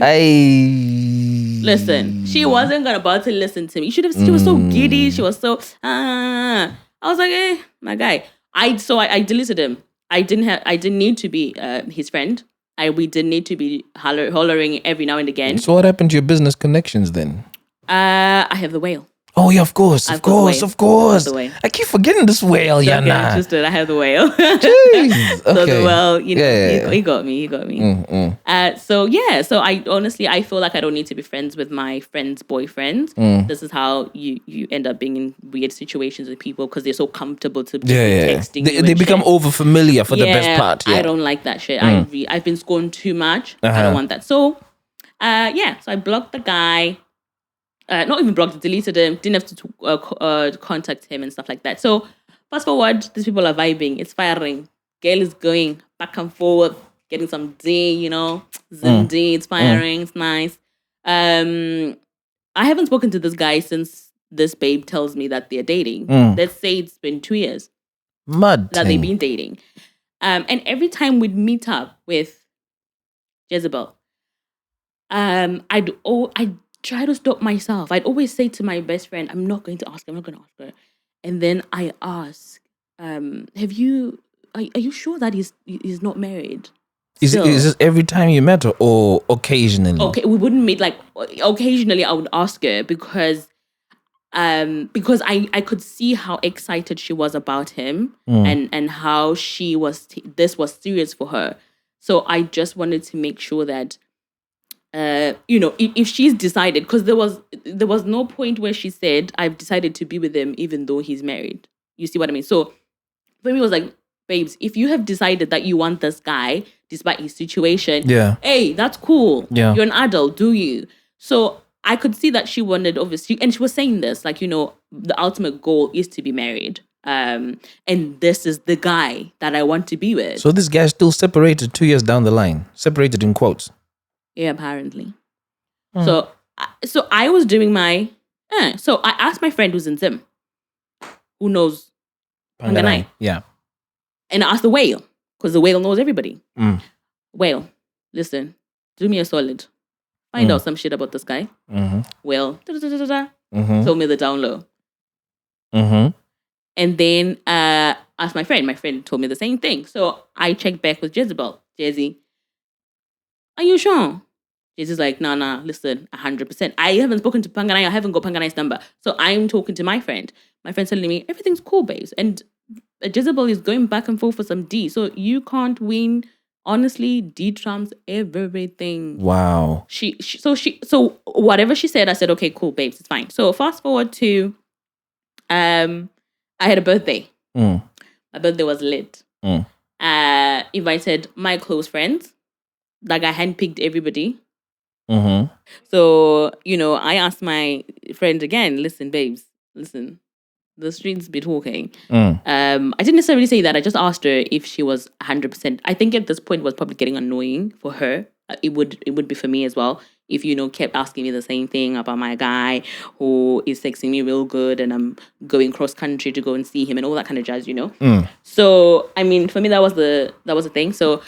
Listen, she wasn't about to listen to me. She was so giddy. She was so. I was like, my guy. I deleted him. I didn't need to be his friend. We didn't need to be hollering every now and again. So what happened to your business connections then? I have the whale. Oh yeah, of course. I keep forgetting this whale, Yana. I have the whale. Jeez. So the whale, you know, he got me. So I honestly, I feel like I don't need to be friends with my friend's boyfriend. This is how you end up being in weird situations with people because they're so comfortable to be texting. They become over familiar for the best part. I don't like that shit. I've been scorned too much. I don't want that. So so I blocked the guy. not even blocked, deleted him, didn't have to contact him and stuff like that. So fast forward, these people are vibing. It's firing. Girl is going back and forth, getting some D, D. It's firing. It's nice. I haven't spoken to this guy since this babe tells me that they're dating. Let's say it's been 2 years that they've been dating. And every time we'd meet up with Jezebel, I'd try to stop myself. I'd always say to my best friend, I'm not going to ask her. And then I ask, are you sure that he's not married? Is this every time you met her or occasionally? Okay, we wouldn't meet. Like occasionally I would ask her because I could see how excited she was about him and how she was this was serious for her. So I just wanted to make sure that if she's decided, because there was no point where she said, I've decided to be with him even though he's married. You see what I mean? So for me, it was like, babes, if you have decided that you want this guy despite his situation, hey, that's cool. Yeah. You're an adult, do you? So I could see that she wanted, obviously, and she was saying this, like, the ultimate goal is to be married. And this is the guy that I want to be with. So this guy's still separated 2 years down the line. Separated in quotes. Yeah, apparently. So I was doing my... So I asked my friend who's in Zim, who knows Panganai. Yeah. And I asked the whale, because the whale knows everybody. Whale, listen, do me a solid. Find out some shit about this guy. Whale, told me the down low. And then asked my friend. My friend told me the same thing. So I checked back with Jezebel. Jezzy, are you sure? Jezzy's like, nah, listen, 100%. I haven't spoken to Panganai. I haven't got Panganai's number. So I'm talking to my friend. My friend's telling me, everything's cool, babes. And Jezebel is going back and forth for some D. So you can't win. Honestly, D trumps everything. Wow. So whatever she said, I said, okay, cool, babes, it's fine. So fast forward to, I had a birthday. My birthday was lit. Invited my close friends. Like I handpicked everybody. So, I asked my friend again, listen, babes, listen. The streets be talking. I didn't necessarily say that. I just asked her if she was 100%. I think at this point it was probably getting annoying for her. It would be for me as well. If, kept asking me the same thing about my guy who is texting me real good and I'm going cross country to go and see him and all that kind of jazz, So, I mean, for me, that was the thing. So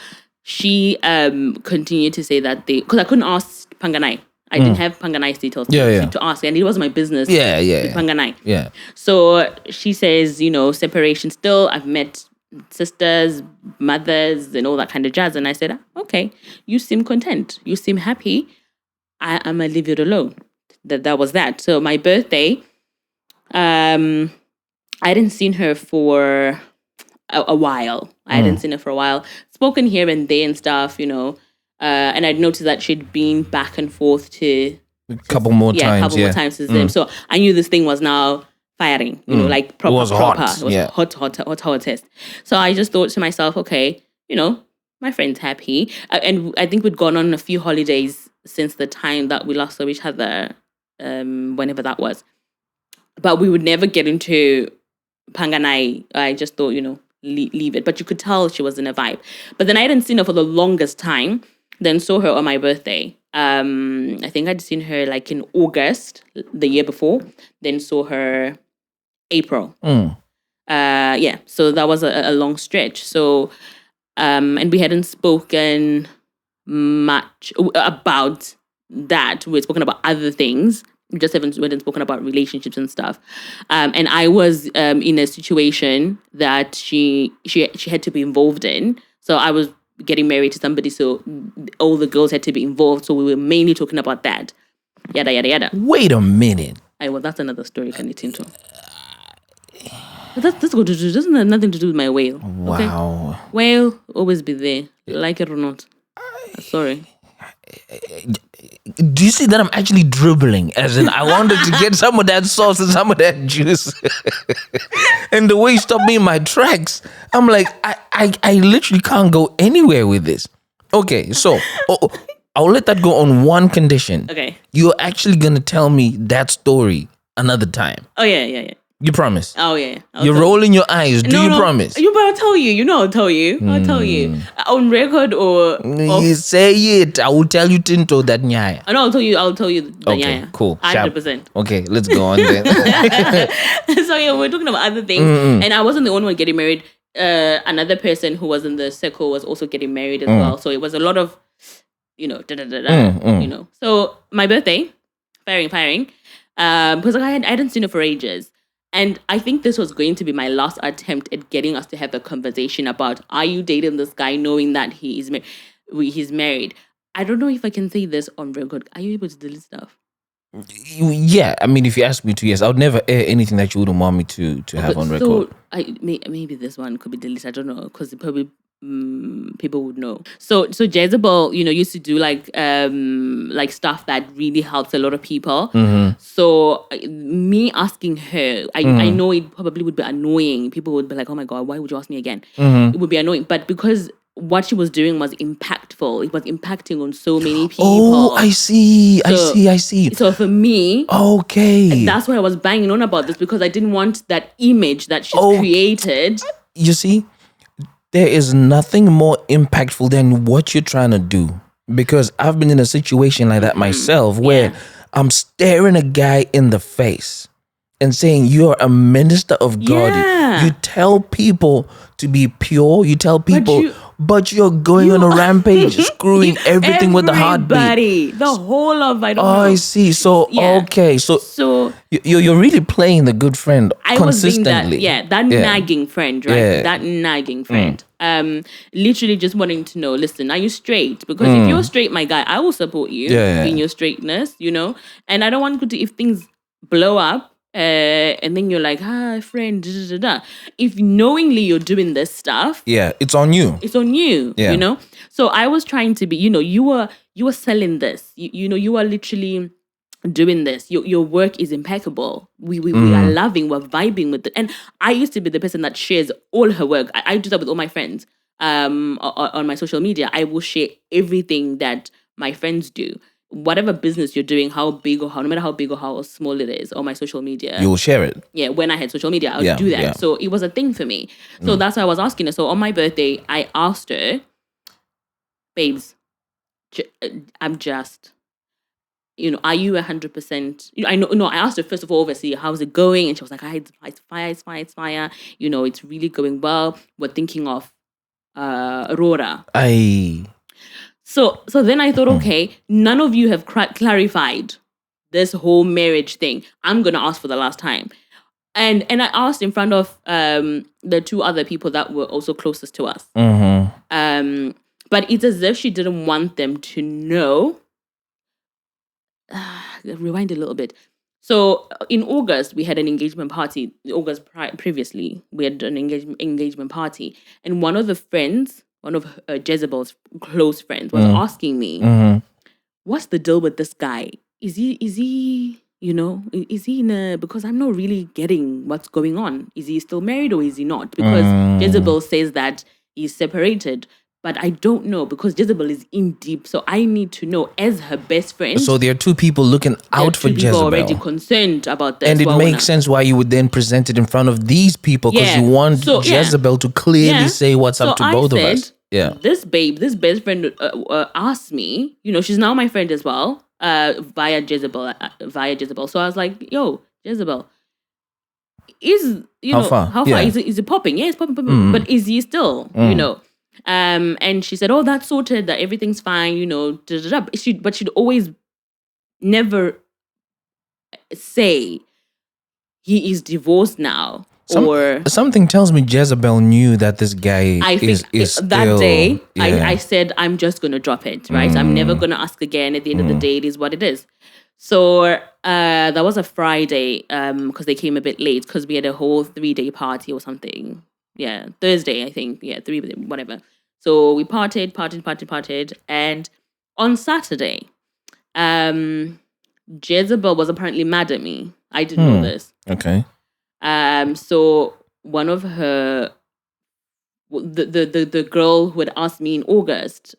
she continued to say that because I couldn't ask Panganai. I didn't have Panganai's details to ask, and it was my business. With Panganai. Yeah. So she says, separation still. I've met sisters, mothers, and all that kind of jazz. And I said, okay, you seem content. You seem happy. I'm gonna leave it alone. That was that. So my birthday, I hadn't seen her for a while. I hadn't seen her for a while. Spoken here and there and stuff, and I'd noticed that she'd been back and forth to a couple more times since them. So I knew this thing was now firing, like proper. It was hottest. So I just thought to myself, okay, my friend's happy. And I think we'd gone on a few holidays since the time that we last saw each other, whenever that was. But we would never get into Panganai. I just thought, leave it. But you could tell she was in a vibe. But then I hadn't seen her for the longest time. Then saw her on my birthday. I think I'd seen her like in August the year before. Then saw her April. So that was a long stretch. So, and we hadn't spoken much about that. We'd spoken about other things. We just hadn't spoken about relationships and stuff. And I was in a situation that she had to be involved in. So I was getting married to somebody, so all the girls had to be involved. So we were mainly talking about that. Yada, yada, yada. Wait a minute. Well, that's another story, Kanitinto. That's good. It doesn't have nothing to do with my whale. Wow. Okay? Whale, always be there. Like it or not. Sorry. Do you see that I'm actually dribbling? As in, I wanted to get some of that sauce and some of that juice. And the way you stopped me in my tracks, I'm like, I literally can't go anywhere with this. Okay, so I'll let that go on one condition. Okay. You're actually gonna tell me that story another time. Oh yeah. You promise? Oh yeah. You're rolling your eyes. Do you promise? But I'll tell you. You know, I'll tell you. I'll tell you on record or. You say it. I will tell you Tinto that nyaya. I know. I'll tell you. The okay, nyaya. Cool. 100%. Okay, let's go on then. So yeah, we're talking about other things, and I wasn't the only one getting married. Another person who was in the circle was also getting married as well. So it was a lot of, you know, So my birthday, firing. Because I hadn't seen her for ages. And I think this was going to be my last attempt at getting us to have a conversation about, are you dating this guy knowing that he's married? I don't know if I can say this on record. Are you able to delete stuff? Yeah, I mean, if you ask me to, yes. I would never air anything that you wouldn't want me to have on record. Maybe this one could be deleted. I don't know, because probably people would know. So Jezebel, used to do like stuff that really helps a lot of people. So me asking her, I know it probably would be annoying. People would be like, oh my God, why would you ask me again? It would be annoying. But because what she was doing was impactful, it was impacting on so many people. Oh, I see. So for me, okay, that's why I was banging on about this, because I didn't want that image that she's created. You see, there is nothing more impactful than what you're trying to do. Because I've been in a situation like that myself, where I'm staring a guy in the face and saying, you're a minister of God. Yeah. You tell people to be pure. You tell people, but you're going on a rampage, screwing everything with the heartbeat. The whole of, I don't know. I see. So, okay. So you're really playing the good friend consistently. That nagging friend, right? Yeah. That nagging friend. Literally just wanting to know, listen, are you straight? Because if you're straight, my guy, I will support you in your straightness, And I don't want to, if things blow up, and then you're like, friend, if knowingly you're doing this stuff, it's on you. It's on you, So I was trying to be, you were selling this, you are literally doing this. Your work is impeccable. We are loving, we're vibing with it. And I used to be the person that shares all her work. I do that with all my friends. On my social media, I will share everything that my friends do. Whatever business you're doing, no matter how big or how small it is, on my social media, you will share it. Yeah, when I had social media, I would do that. Yeah. So it was a thing for me. So that's why I was asking her. So on my birthday, I asked her, babes, I'm just, are you 100%? I know. No, I asked her first of all, obviously, how's it going? And she was like, it's fire. It's really going well. We're thinking of Aurora. So then I thought, okay, none of you have clarified this whole marriage thing. I'm going to ask for the last time. And I asked in front of the two other people that were also closest to us. But it's as if she didn't want them to know. Rewind a little bit. So in August, we had an engagement party. Previously, we had an engagement party. And one of Jezebel's close friends was asking me, what's the deal with this guy? Is he in a, because I'm not really getting what's going on. Is he still married or is he not? Because Jezebel says that he's separated, but I don't know, because Jezebel is in deep. So I need to know as her best friend. So there are two people looking out for Jezebel. People already concerned about this. And it makes sense why you would then present it in front of these people, because you want Jezebel to clearly say what's up to both of us. Yeah. This best friend asked me, she's now my friend as well, via Jezebel. So I was like, yo, Jezebel, how far? Is it popping? Yeah, it's popping. But is he still, and she said, oh, that's sorted, that everything's fine, but she'd always never say he is divorced now. Something tells me Jezebel knew that this guy is that still, day. I said, I'm just gonna drop it, right? I'm never gonna ask again. At the end of the day, it is what it is. So that was a Friday, because they came a bit late, because we had a whole 3-day party or something. Yeah, Thursday, I think. Yeah, 3, whatever. So we partied, and on Saturday, Jezebel was apparently mad at me. I didn't know this. Okay. So one of her, the girl who had asked me in August,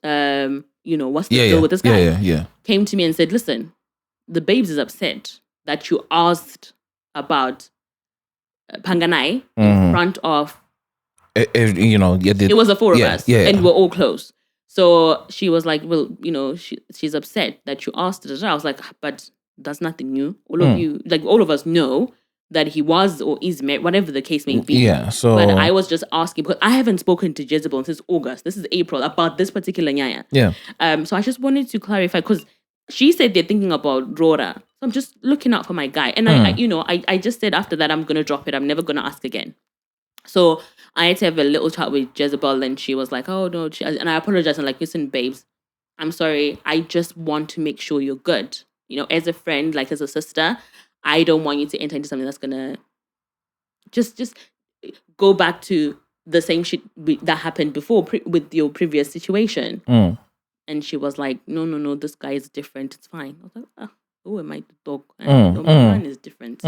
what's the deal with this guy? Yeah. Came to me and said, listen, the babes is upset that you asked about Panganai in front of, it was the four of us, and we're all close. So she was like, well, she's upset that you asked it. I was like, but that's nothing new. All of you, like all of us know that he was or is married, whatever the case may be. Yeah, so... But I was just asking, because I haven't spoken to Jezebel since August. This is April, about this particular nyaya. Yeah. So I just wanted to clarify, because she said they're thinking about Rora. So I'm just looking out for my guy. And I just said after that, I'm going to drop it. I'm never going to ask again. So I had to have a little chat with Jezebel, and she was like, oh, no. And I apologized. I'm like, listen, babes, I'm sorry. I just want to make sure you're good. As a friend, like as a sister, I don't want you to enter into something that's going to just go back to the same shit that happened before with your previous situation. And she was like, no, this guy is different. It's fine. I was like, who am I to talk? Mine is different.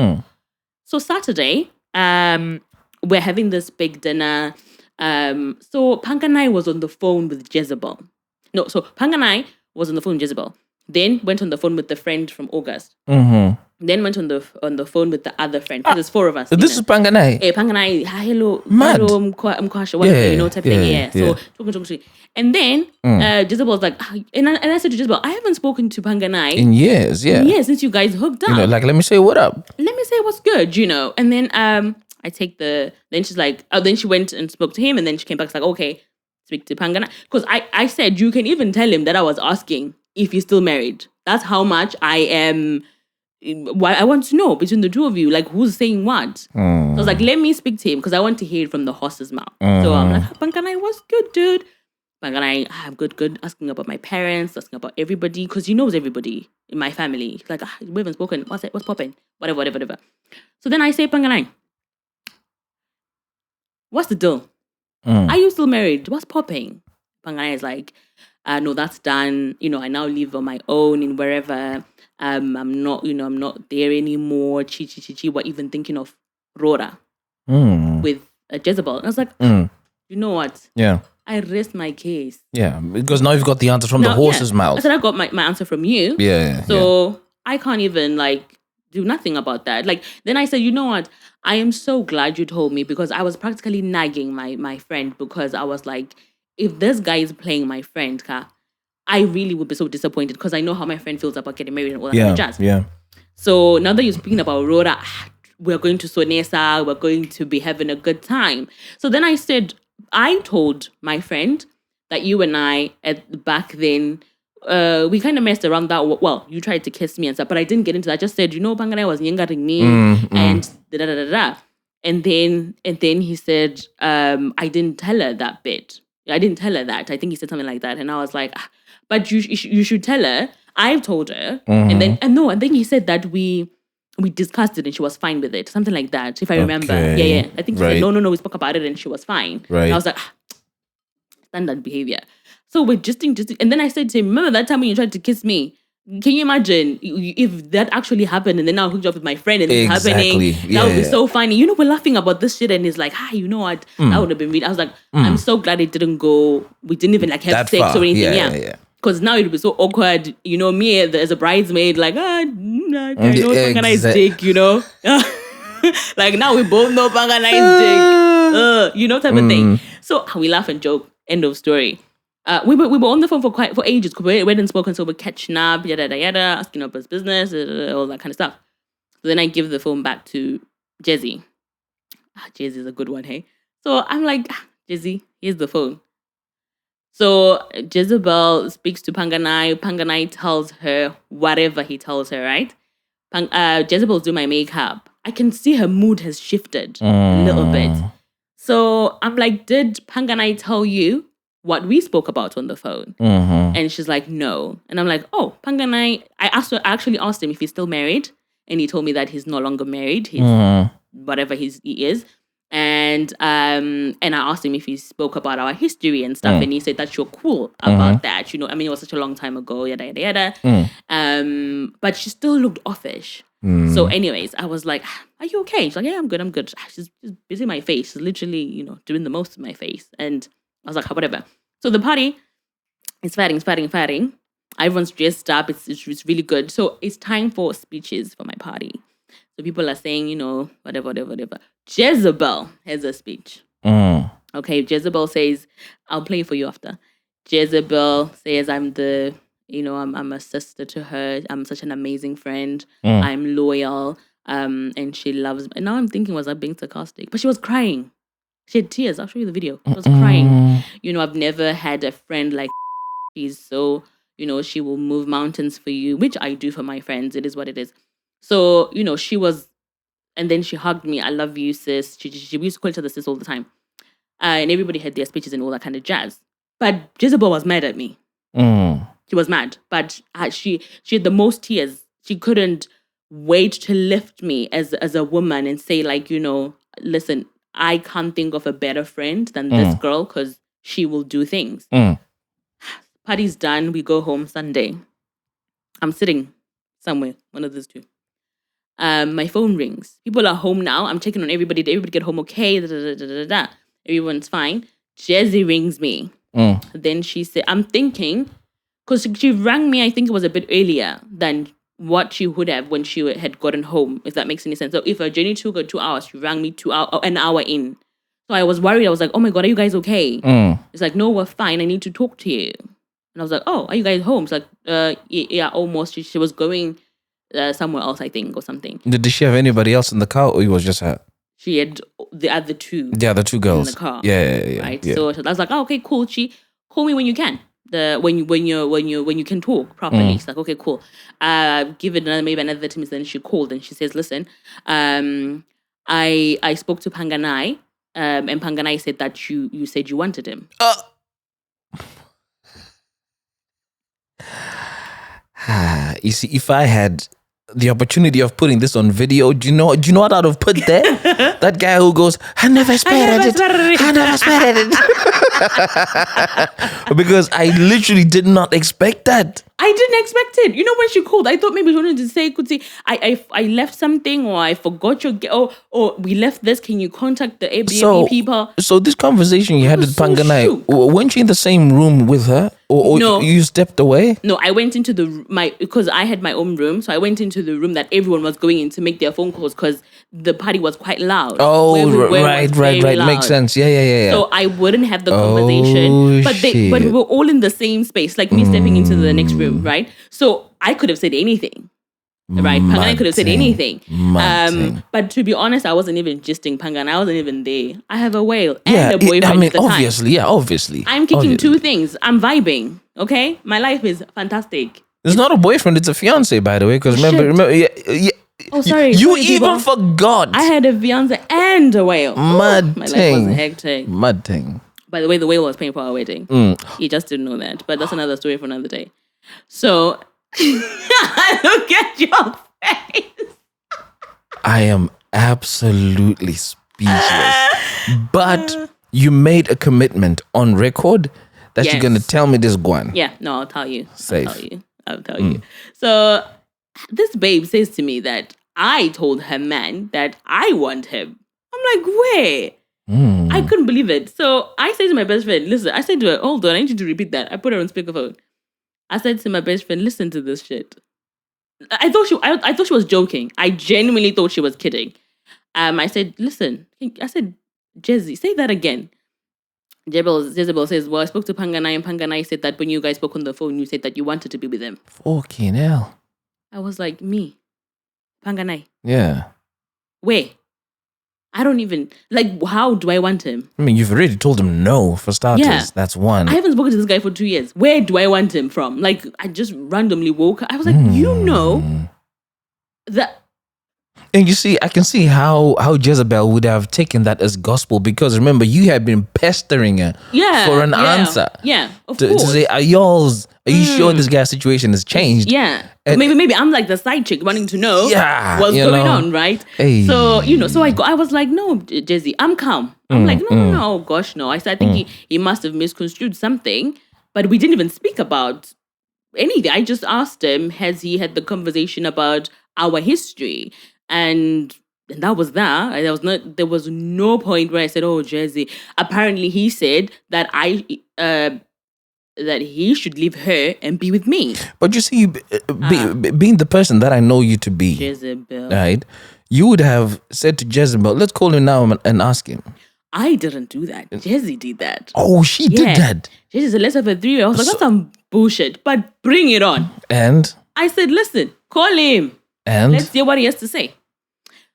So Saturday, we're having this big dinner. So Panganai was on the phone with Jezebel. No, so Panganai was on the phone with Jezebel. Then went on the phone with the friend from August. Then went on the phone with the other friend. Because there's four of us. This is Panganai. Hey, Panganai, hello. Mad. Hello, Mkwasha, type thing. Yeah. So talking. And then Jezebel was like, and I said to Jezebel, I haven't spoken to Panganai in years. Yeah. In years, since you guys hooked up. Like, let me say what up. Let me say what's good, And then I take then she's like, then she went and spoke to him, and then she came back, like, okay, speak to Panganai. Because I said, you can even tell him that I was asking if you're still married. That's how much I am. Why I want to know between the two of you, like who's saying what. So I was like, let me speak to him because I want to hear it from the horse's mouth. So I'm like, Panganai, what's good, dude? Panganai, I'm good. Asking about my parents, asking about everybody, because he knows everybody in my family. He's like, we haven't spoken. What's popping? Whatever. So then I say, Panganai, what's the deal? Are you still married? What's popping? Panganai is like, no, that's done. I now live on my own in wherever. I'm not there anymore. Chi. We're even thinking of Rora with Jezebel. And I was like, you know what? Yeah. I rest my case. Yeah, because now you've got the answer from the horse's mouth. I said I got my answer from you. Yeah. So I can't even do nothing about that. Then I said, you know what? I am so glad you told me, because I was practically nagging my friend, because I was like, if this guy is playing my friend, I really would be so disappointed, because I know how my friend feels about getting married and all that kind of jazz. Yeah. So now that you're speaking about Rora, we're going to Sonesa, we're going to be having a good time. So then I said, I told my friend that you and I, back then, we kind of messed around that. Well, you tried to kiss me and stuff, but I didn't get into that. I just said, Panganai was nyengering me and da-da-da-da-da. And then he said, I didn't tell her that bit. I didn't tell her that. I think he said something like that. And I was like, but you should tell her. I've told her. And then he said that we discussed it and she was fine with it. Something like that, if I remember. Yeah. I think he said, no, we spoke about it and she was fine. Right. And I was like, standard behavior. So we're just. And then I said to him, remember that time when you tried to kiss me? Can you imagine if that actually happened and then I hooked up with my friend and it's happening? That would be so funny. We're laughing about this shit and he's like, you know what? That would have been really... I was like, I'm so glad it didn't go... We didn't even have that sex far. or anything. Yeah. Because now it would be so awkward. Me as a bridesmaid, like, I know Panganai's dick, Like now we both know Panganai's dick. Type of thing. So we laugh and joke. End of story. We were on the phone for ages because we hadn't spoken, so we're catching up, yada yada, asking about his business, all that kind of stuff. So then I give the phone back to Jezzy. Jezzy's a good one, hey? So I'm like, Jezzy, here's the phone. So Jezebel speaks to Panganai. Panganai tells her whatever he tells her, right? Jezebel's doing my makeup. I can see her mood has shifted a little bit. So I'm like, did Panganai tell you what we spoke about on the phone? And she's like, no. And I'm like, oh, Panganai. I actually asked him if he's still married. And he told me that he's no longer married. He's whatever he is. And I asked him if he spoke about our history and stuff. And he said that you're cool about that. It was such a long time ago, yada, yada, yada. But she still looked offish. So anyways, I was like, are you okay? She's like, yeah, I'm good. She's just busy my face. She's literally, doing the most of my face. And I was like, whatever. So the party It's fighting. Everyone's dressed up. It's really good. So it's time for speeches for my party. So people are saying, whatever. Jezebel has a speech. Okay, Jezebel says, I'll play for you after. Jezebel says, I'm a sister to her. I'm such an amazing friend. I'm loyal. And she loves me. And now I'm thinking, was I being sarcastic? But she was crying. She had tears. I'll show you the video. She was crying. I've never had a friend like she's so, she will move mountains for you, which I do for my friends. It is what it is. So, she was, and then she hugged me. I love you, sis. She used to call each other sis all the time. And everybody had their speeches and all that kind of jazz. But Jezebel was mad at me. She was mad. But she had the most tears. She couldn't wait to lift me as a woman and say, like, listen, I can't think of a better friend than this girl because she will do things. Party's done. We go home Sunday. I'm sitting somewhere, one of those two. My phone rings. People are home now. I'm checking on everybody. Did everybody get home okay? Everyone's fine. Jezzy rings me. Then she said, I'm thinking, because she rang me, I think it was a bit earlier than what she would have when she had gotten home, if that makes any sense. So if her journey took her 2 hours, she rang me an hour in. So I was worried. I was like, oh my God, are you guys okay? It's like, no, we're fine. I need to talk to you. And I was like, oh, are you guys home? It's like, yeah, almost. She was going somewhere else, I think, or something. Did she have anybody else in the car, or it was just her? She had the other two. The other two girls in the car. Yeah. Right. Yeah. So I was like, oh, okay, cool. She call me when you can. When you can talk properly. She's like, okay, cool. Give it maybe another 30 minutes. Then she called and she says, listen, I spoke to Panganai, and Panganai said that you said you wanted him. You see, if I had the opportunity of putting this on video, do you know what I'd have put there? That guy who goes, I never expected it. Because I literally did not expect that. I didn't expect it. When she called, I thought maybe she wanted to say, Kuti, I left something, or I forgot or we left this. Can you contact the Airbnb people? So this conversation you had with Panganai, weren't you in the same room with her? Or no. You stepped away? No, I went into because I had my own room. So I went into the room that everyone was going in to make their phone calls because the party was quite loud. Oh, right. Loud. Makes sense. Yeah. So I wouldn't have the conversation. But we were all in the same space, like me stepping into the next room. Right, so I could have said anything, right? Panganai could have said anything. But to be honest, I wasn't even gisting Panganai. I wasn't even there. I have a whale and a boyfriend at the obviously, time. Obviously. I'm kicking two things. I'm vibing. Okay, my life is fantastic. It's not a boyfriend; it's a fiance, by the way. Because remember, yeah. Oh, sorry. You even forgot. I had a fiance and a whale. My life was hectic. Mad thing. By the way, the whale was paying for our wedding. He just didn't know that. But that's another story for another day. So, look at your face. I am absolutely speechless. But you made a commitment on record that you're going to tell me this, Guan. Yeah, no, I'll tell you. Safe. I'll tell you. So, this babe says to me that I told her man that I want him. I'm like, where? I couldn't believe it. So, I said to my best friend, listen, I said to her, hold on, I need you to repeat that. I put her on speakerphone. I said to my best friend, listen to this shit. I thought she was joking. I genuinely thought she was kidding. I said, listen. I said, Jezzy, say that again. Jezebel says, well, I spoke to Panganai, and Panganai said that when you guys spoke on the phone, you said that you wanted to be with him. Fucking hell. I was like, me? Panganai? Yeah. Where? I don't even, how do I want him? I mean, you've already told him no, for starters. Yeah. That's one. I haven't spoken to this guy for 2 years. Where do I want him from? I just randomly woke up. I was like, that. And you see, I can see how Jezebel would have taken that as gospel, because remember, you had been pestering her for an answer. Yeah, of course. To say, are you sure this guy's situation has changed? Yeah. And maybe I'm like the side chick wanting to know what's going on, right? Hey. So, so I was like, no, Jezzy, I'm calm. I'm like, no, gosh, no. I think he must have misconstrued something, but we didn't even speak about anything. I just asked him, has he had the conversation about our history? And that was that. There was no point where I said, oh, Jezzy. Apparently he said that that he should leave her and be with me. But you see, being the person that I know you to be, Jezebel, right? You would have said to Jezebel, let's call him now and ask him. I didn't do that. Jezzy did that. Oh, she did that. Jezzy said, let's have a 3-way. I was like, that's some bullshit, but bring it on. And? I said, listen, call him. And? Let's hear what he has to say.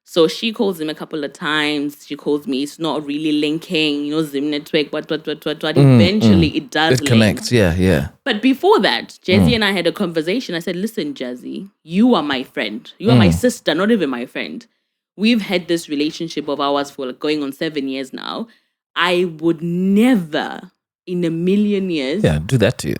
So she calls him a couple of times. She calls me. It's not really linking, Zim network, what. Eventually, it does link. Connects, yeah. But before that, Jazzy and I had a conversation. I said, listen, Jazzy, you are my friend. You are my sister, not even my friend. We've had this relationship of ours for going on 7 years now. I would never in a million years... Yeah, do that to you.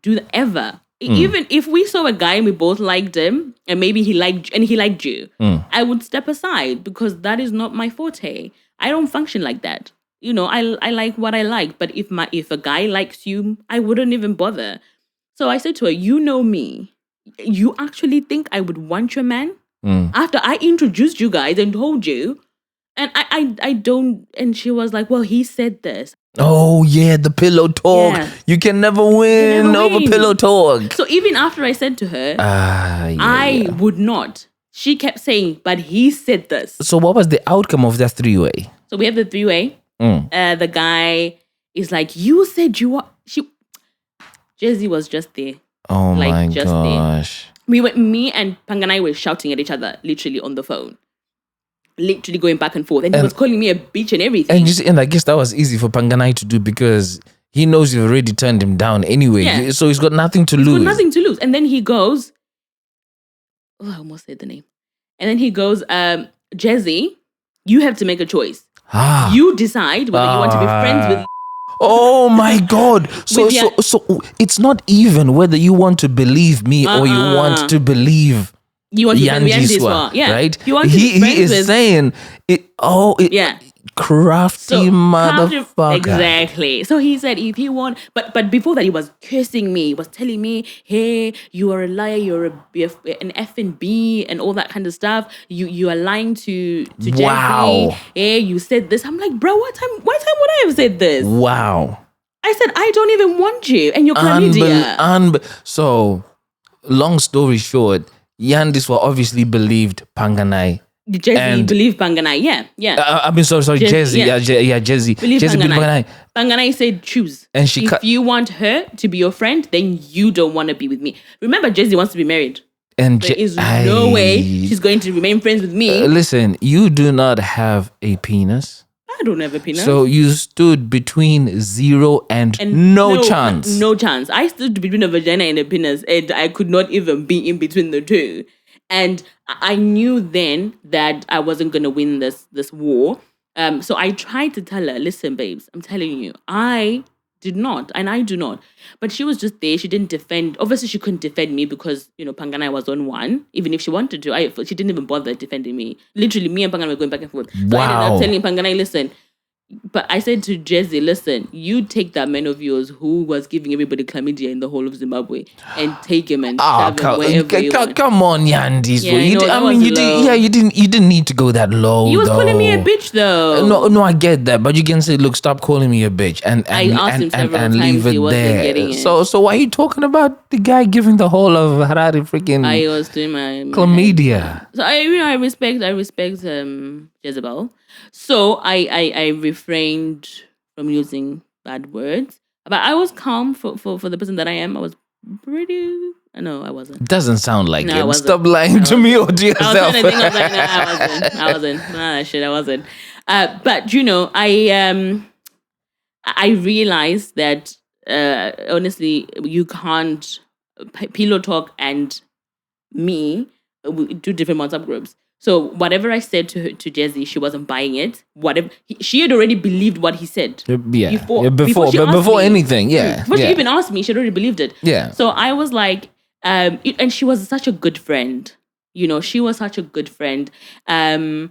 Do that ever. Even if we saw a guy and we both liked him and maybe he liked you, I would step aside because that is not my forte. I don't function like that. I like what I like. But if a guy likes you, I wouldn't even bother. So I said to her, you know me. You actually think I would want your man? After I introduced you guys and told you, and I don't, and she was like, well, he said this. Oh, yeah, the pillow talk. Yeah. You can never win over pillow talk. So even after I said to her, I would not. She kept saying, but he said this. So what was the outcome of that 3-way? So we have the 3-way. The guy is like, you said you are... Jazzy was just there. Oh, my gosh. Me and Panganai were shouting at each other, literally on the phone. Literally going back and forth. And he was calling me a bitch and everything. And I guess that was easy for Panganai to do because he knows you've already turned him down anyway. Yeah. So he's got nothing to lose. And then he goes... Oh, I almost said the name. And then he goes, Jazzy, you have to make a choice. You decide whether you want to be friends with... Oh my God. So it's not even whether you want to believe me or you want to believe Yandiswa, right? He is saying it. Crafty motherfucker. Exactly. So he said if he want, but before that he was cursing me. He was telling me, hey, you are a liar, you're an effing B and all that kind of stuff. You are lying to Jeffrey. Wow. Hey, you said this. I'm like, bro, what time would I have said this? Wow. I said, I don't even want you and you're chlamydia. So, long story short, Yandiswa obviously believed Panganai. Jazzy believed Panganai, yeah. I mean, sorry, Jazzy. Jazzy. Believe Panganai. Panganai said, choose. And if you want her to be your friend, then you don't want to be with me. Remember, Jazzy wants to be married. And there is no way she's going to remain friends with me. Listen, you do not have a penis. I don't have a penis. So you stood between 0 and no chance. No chance. I stood between a vagina and a penis, and I could not even be in between the two. And I knew then that I wasn't going to win this war. So I tried to tell her, listen, babes, I'm telling you, I did not, and I do not. But she was just there. She didn't defend. Obviously, she couldn't defend me because, Panganai was on one. Even if she wanted to, she didn't even bother defending me. Literally, me and Panganai were going back and forth. So I ended up telling Panganai, listen. But I said to Jazzy, listen, you take that man of yours who was giving everybody chlamydia in the whole of Zimbabwe and take him and shove him wherever you want. Come on, Yandis. Yeah, you didn't need to go that low. He was calling me a bitch though. No, I get that. But you can say, look, stop calling me a bitch and I asked him several times, leave it there. Getting it. So why are you talking about the guy giving the whole of Harare freaking I was doing my chlamydia? So I respect Jezebel. So I refrained from using bad words. But I was calm for the person that I am. I was pretty... No, I wasn't. Doesn't sound like it. Stop lying to me or to yourself. I was like, no, I wasn't. I wasn't. But, I realized that, honestly, you can't... Pillow Talk and me do different WhatsApp groups. So whatever I said to Jazzy, she wasn't buying it. She had already believed what he said. Before anything, yeah. Before she even asked me, she already believed it. Yeah. So I was like, and she was such a good friend. She was such a good friend. I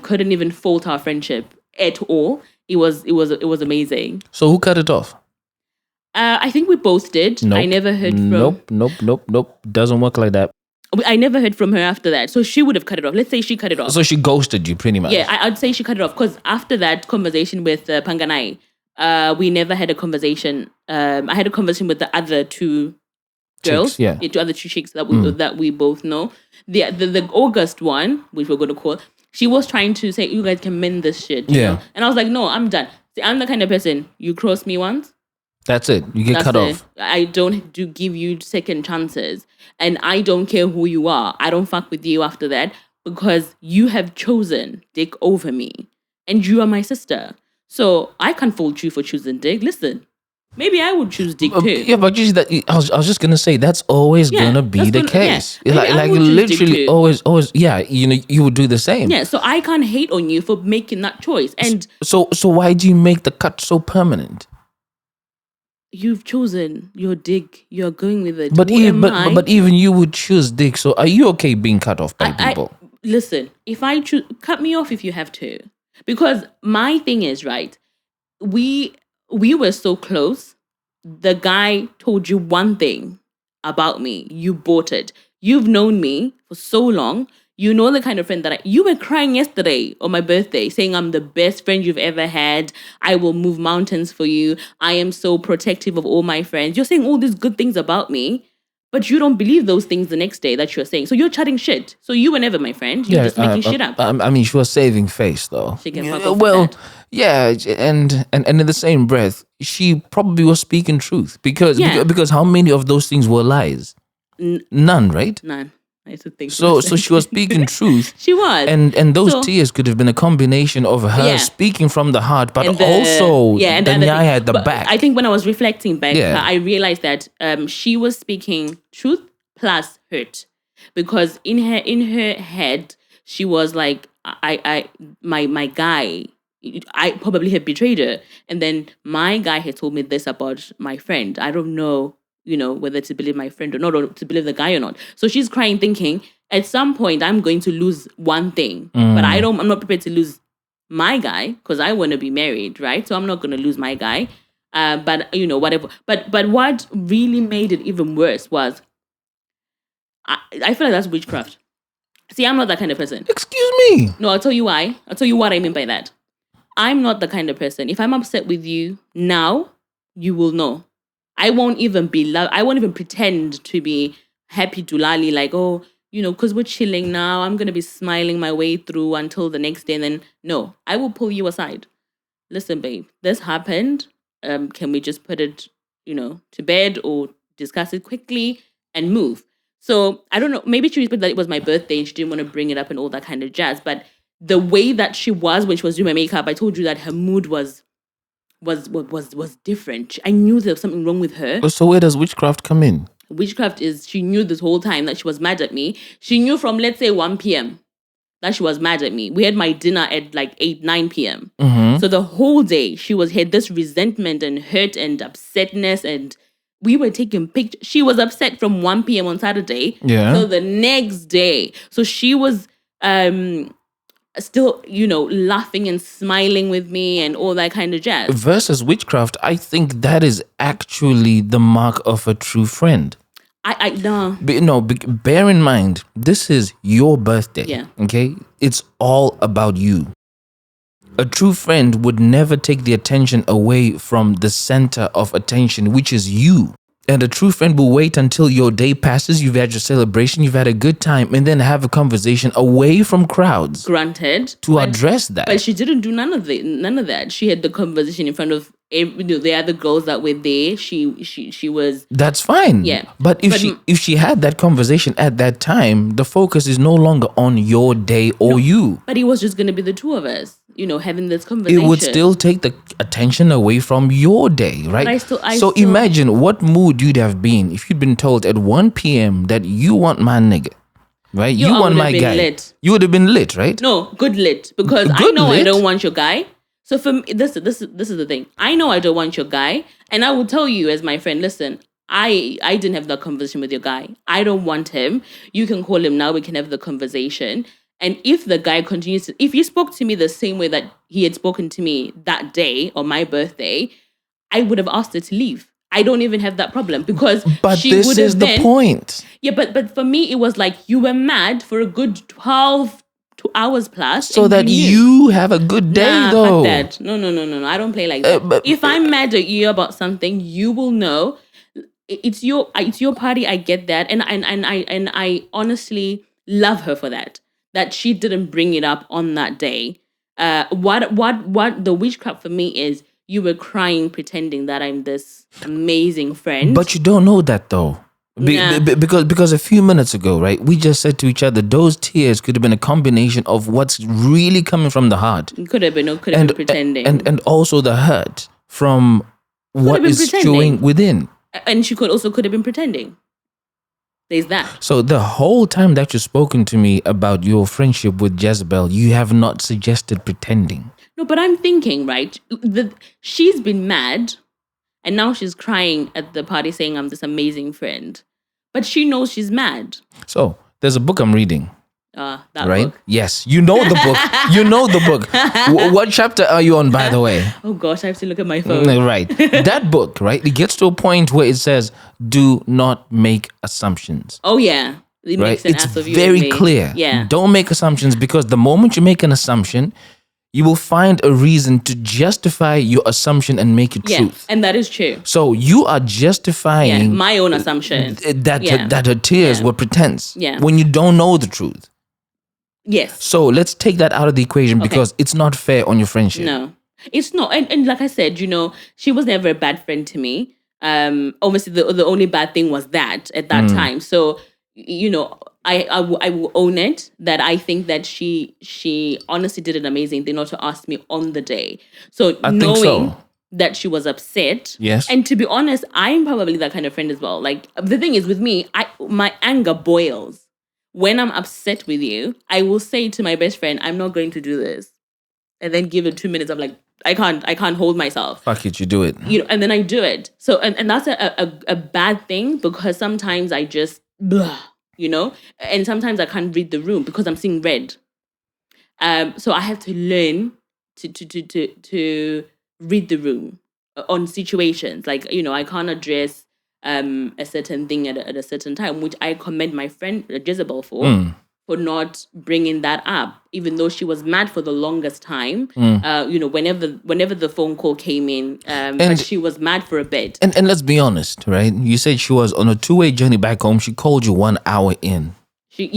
couldn't even fault our friendship at all. It was amazing. So who cut it off? I think we both did. Nope. I never heard from... Nope. Doesn't work like that. I never heard from her after that. So she would have cut it off. Let's say she cut it off. So she ghosted you pretty much. Yeah, I'd say she cut it off because after that conversation with Panganai, we never had a conversation. I had a conversation with the other two girls, chicks, two other two chicks that we both know. The August one, which we're going to call, she was trying to say, you guys can mend this shit. You know? And I was like, no, I'm done. See, I'm the kind of person, you cross me once, that's it. You get cut off. I don't give you second chances. And I don't care who you are. I don't fuck with you after that because you have chosen dick over me. And you are my sister. So I can't fault you for choosing dick. Listen, maybe I would choose dick too. Yeah, but just that, I was just gonna say that's always gonna be the case. Yeah. Like literally always. Yeah, you would do the same. Yeah, so I can't hate on you for making that choice. And so why do you make the cut so permanent? You've chosen your dick. You're going with it. But even you would choose dick. So are you okay being cut off by people? Listen, if I choose, cut me off if you have to. Because my thing is, right, we were so close. The guy told you one thing about me. You bought it. You've known me for so long. You know the kind of friend that you were crying yesterday on my birthday saying I'm the best friend you've ever had. I will move mountains for you. I am so protective of all my friends. You're saying all these good things about me, but you don't believe those things the next day that you're saying. So you're chatting shit. So you were never my friend. You're just making shit up. I mean, she was saving face though. She can fuck off and in the same breath, she probably was speaking truth because how many of those things were lies? None, right? None. I used to think so she was speaking truth. She was. And those tears could have been a combination of her speaking from the heart, but also the nyaya at the back. I think when I was reflecting back, I realized that she was speaking truth plus hurt. Because in her head, she was like, my guy, I probably have betrayed her. And then my guy had told me this about my friend. I don't know, whether to believe my friend or not, or to believe the guy or not. So she's crying thinking, at some point, I'm going to lose one thing. But I'm not prepared to lose my guy because I want to be married, right? So I'm not going to lose my guy. But, whatever. But what really made it even worse was, I feel like that's witchcraft. See, I'm not that kind of person. Excuse me. No, I'll tell you why. I'll tell you what I mean by that. I'm not the kind of person. If I'm upset with you now, you will know. I won't even I won't even pretend to be happy dulali, like, because we're chilling now, I'm going to be smiling my way through until the next day. And then, no, I will pull you aside. Listen, babe, this happened. Can we just put it, to bed or discuss it quickly and move? So I don't know, maybe she respected that it was my birthday and she didn't want to bring it up and all that kind of jazz. But the way that she was when she was doing my makeup, I told you that her mood was different. I knew there was something wrong with her. So where does witchcraft come in? Witchcraft is she knew this whole time that she was mad at me. She knew from, let's say, 1 p.m. that she was mad at me. We had my dinner at like 8, 9 p.m. Mm-hmm. So the whole day she had this resentment and hurt and upsetness, and we were taking pictures. She was upset from 1 p.m. on Saturday. Yeah. So the next day. So she was still, laughing and smiling with me and all that kind of jazz. Versus witchcraft, I think that is actually the mark of a true friend. I know. Bear in mind, this is your birthday. Yeah. Okay? It's all about you. A true friend would never take the attention away from the center of attention, which is you. And a true friend will wait until your day passes, you've had your celebration, you've had a good time, and then have a conversation away from crowds. Granted. To address that. But she didn't do none of that. She had the conversation in front of the other girls that were there. She was... That's fine. Yeah. But if she had that conversation at that time, the focus is no longer on your day or you. But it was just going to be the two of us, having this conversation. It would still take the attention away from your day, right? So imagine what mood you'd have been if you'd been told at 1 p.m. that you want my nigga, right? You want my guy. Lit. You would have been lit, right? No, good lit. Because I know lit? I don't want your guy. So for me, this is the thing. I know I don't want your guy. And I will tell you as my friend, listen, I didn't have that conversation with your guy. I don't want him. You can call him now. We can have the conversation. And if the guy continues to, if he spoke to me the same way that he had spoken to me that day on my birthday, I would have asked her to leave. I don't even have that problem because she would have the point. Yeah, but for me, it was like you were mad for a good 12 hours plus. So that you have a good day, though. Fuck that. No. I don't play like that. If I'm mad at you about something, you will know. It's your party. I get that, and I honestly love her for that. That she didn't bring it up on that day. What the witchcraft for me is, you were crying pretending that I'm this amazing friend. But you don't know that though. Because a few minutes ago, right, we just said to each other, those tears could have been a combination of what's really coming from the heart. Could have been pretending. And also the hurt from what is stewing within. And she could have been pretending. There's that. So the whole time that you've spoken to me about your friendship with Jezebel, you have not suggested pretending. No, but I'm thinking, right, she's been mad and now she's crying at the party saying I'm this amazing friend. But she knows she's mad. So there's a book I'm reading. That right? Book. Yes, you know the book. You know the book. What chapter are you on, by the way? Oh gosh, I have to look at my phone. Right. That book, right? It gets to a point where it says, do not make assumptions. Oh yeah. It makes an ass of you. It's very clear. Yeah. Don't make assumptions, because the moment you make an assumption, you will find a reason to justify your assumption and make it truth. And that is true. So you are justifying my own assumption that her tears were pretense when you don't know the truth. Yes. So let's take that out of the equation, because it's not fair on your friendship. No, it's not. And like I said, she was never a bad friend to me. Obviously, the only bad thing was that at that time. So, I will own it, that I think that she honestly did an amazing thing not to ask me on the day. So knowing that she was upset. Yes. And to be honest, I'm probably that kind of friend as well. Like, the thing is with me, my anger boils. When I'm upset with you, I will say to my best friend, I'm not going to do this. And then give it 2 minutes. I'm like, I can't hold myself. Fuck it, you do it. And then I do it. So, and that's a bad thing, because sometimes I just, blah, and sometimes I can't read the room because I'm seeing red. So I have to learn to read the room on situations. Like, I can't address a certain thing at a certain time, which I commend my friend Jezebel for not bringing that up, even though she was mad for the longest time. Whenever the phone call came in, but she was mad for a bit. And let's be honest, right? You said she was on a 2-way journey back home. She called you 1 hour in. She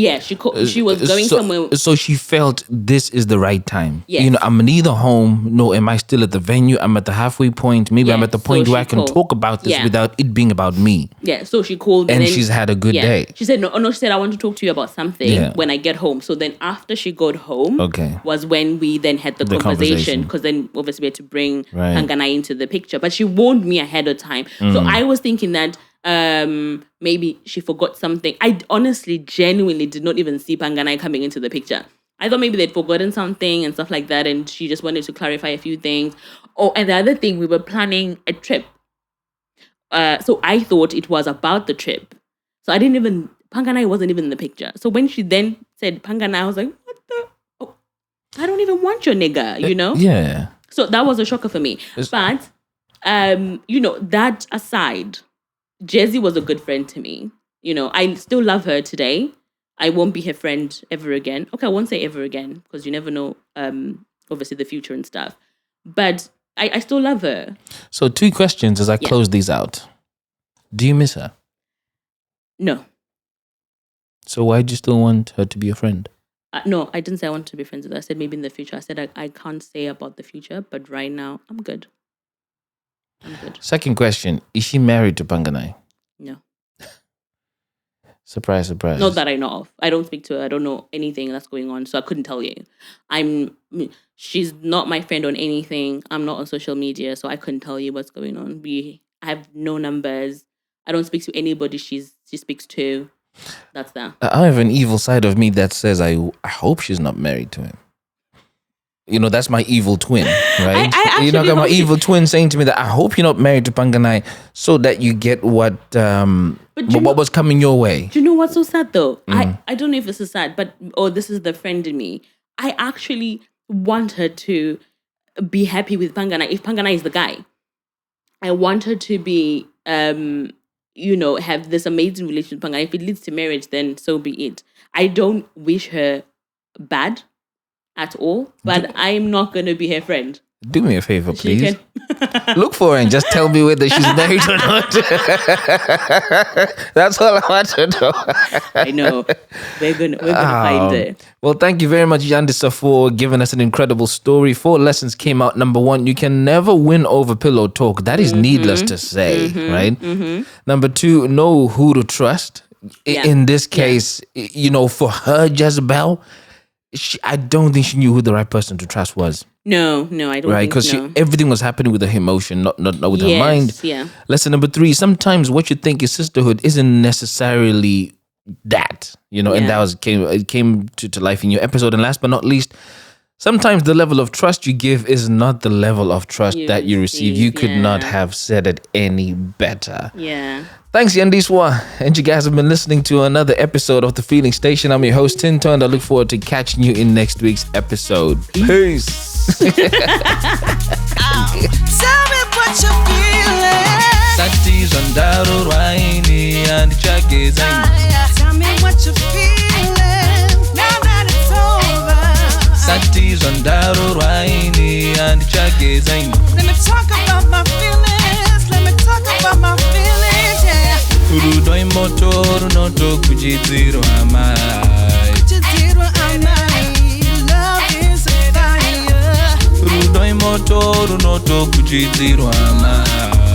was going somewhere. So she felt this is the right time. Yes. I'm neither home, nor am I still at the venue. I'm at the halfway point. Maybe I'm at the point where I can talk about this without it being about me. Yeah, so she called. And she's had a good day. She said, no, she said, I want to talk to you about something when I get home. So then after she got home was when we then had the conversation. Because then obviously we had to bring Panganai into the picture. But she warned me ahead of time. So I was thinking that maybe she forgot something. I honestly, genuinely did not even see Panganai coming into the picture. I thought maybe they'd forgotten something and stuff like that, and she just wanted to clarify a few things. Oh, and the other thing, we were planning a trip. So I thought it was about the trip. So Panganai wasn't even in the picture. So when she then said Panganai, I was like, what the? Oh, I don't even want your nigga, Yeah. So that was a shocker for me. But, that aside, Jezzy was a good friend to me. I still love her today. I won't be her friend ever again. Okay, I won't say ever again, because you never know, obviously, the future and stuff. But I still love her. So 2 questions as I close these out. Do you miss her? No. So why do you still want her to be a friend? No, I didn't say I want to be friends with her. I said maybe in the future. I said I can't say about the future, but right now, I'm good. Second question, is she married to Panganai? No. Surprise. Not that I know of. I don't speak to her. I don't know anything that's going on, so I couldn't tell you. She's not my friend on anything. I'm not on social media, so I couldn't tell you what's going on. I have no numbers. I don't speak to anybody she speaks to. That's that. I have an evil side of me that says I hope she's not married to him. That's my evil twin, right? I got my evil twin saying to me that I hope you're not married to Panganai, so that you get what was coming your way. Do you know what's so sad though? I don't know if this is sad, but this is the friend in me. I actually want her to be happy with Panganai. If Panganai is the guy, I want her to be, have this amazing relationship with Panganai. If it leads to marriage, then so be it. I don't wish her bad. at all, but I'm not going to be her friend. Do me a favor, please. Look for her and just tell me whether she's married or not. That's all I want to know. I know. We're gonna find her. Well, thank you very much, Yandisa, for giving us an incredible story. 4 lessons came out. Number 1, you can never win over pillow talk. That is needless to say, right? Number 2, know who to trust. In this case, for her, Jezebel, I don't think she knew who the right person to trust was. No, I don't think so. Right, because everything was happening with her emotion, not with her mind. Yeah. Lesson number 3, sometimes what you think is sisterhood isn't necessarily that, and that came to life in your episode. And last but not least, sometimes the level of trust you give is not the level of trust that you receive. You could not have said it any better. Yeah. Thanks, Yandiswa. And you guys have been listening to another episode of The Feeling Station. I'm your host, Tinto, and I look forward to catching you in next week's episode. Peace. Tell me what you're feeling. Satis on Daru Raini and Chagis. Tell me what you're feeling. Now that it's over. Satis on Daru Raini and Chagis. Let me talk about my feelings. Let me talk about my feelings. Urudoi motoru noto kujidziro amai. Kujidziro amai. Love is a fire. Urudoi motoru noto kujidziro amai.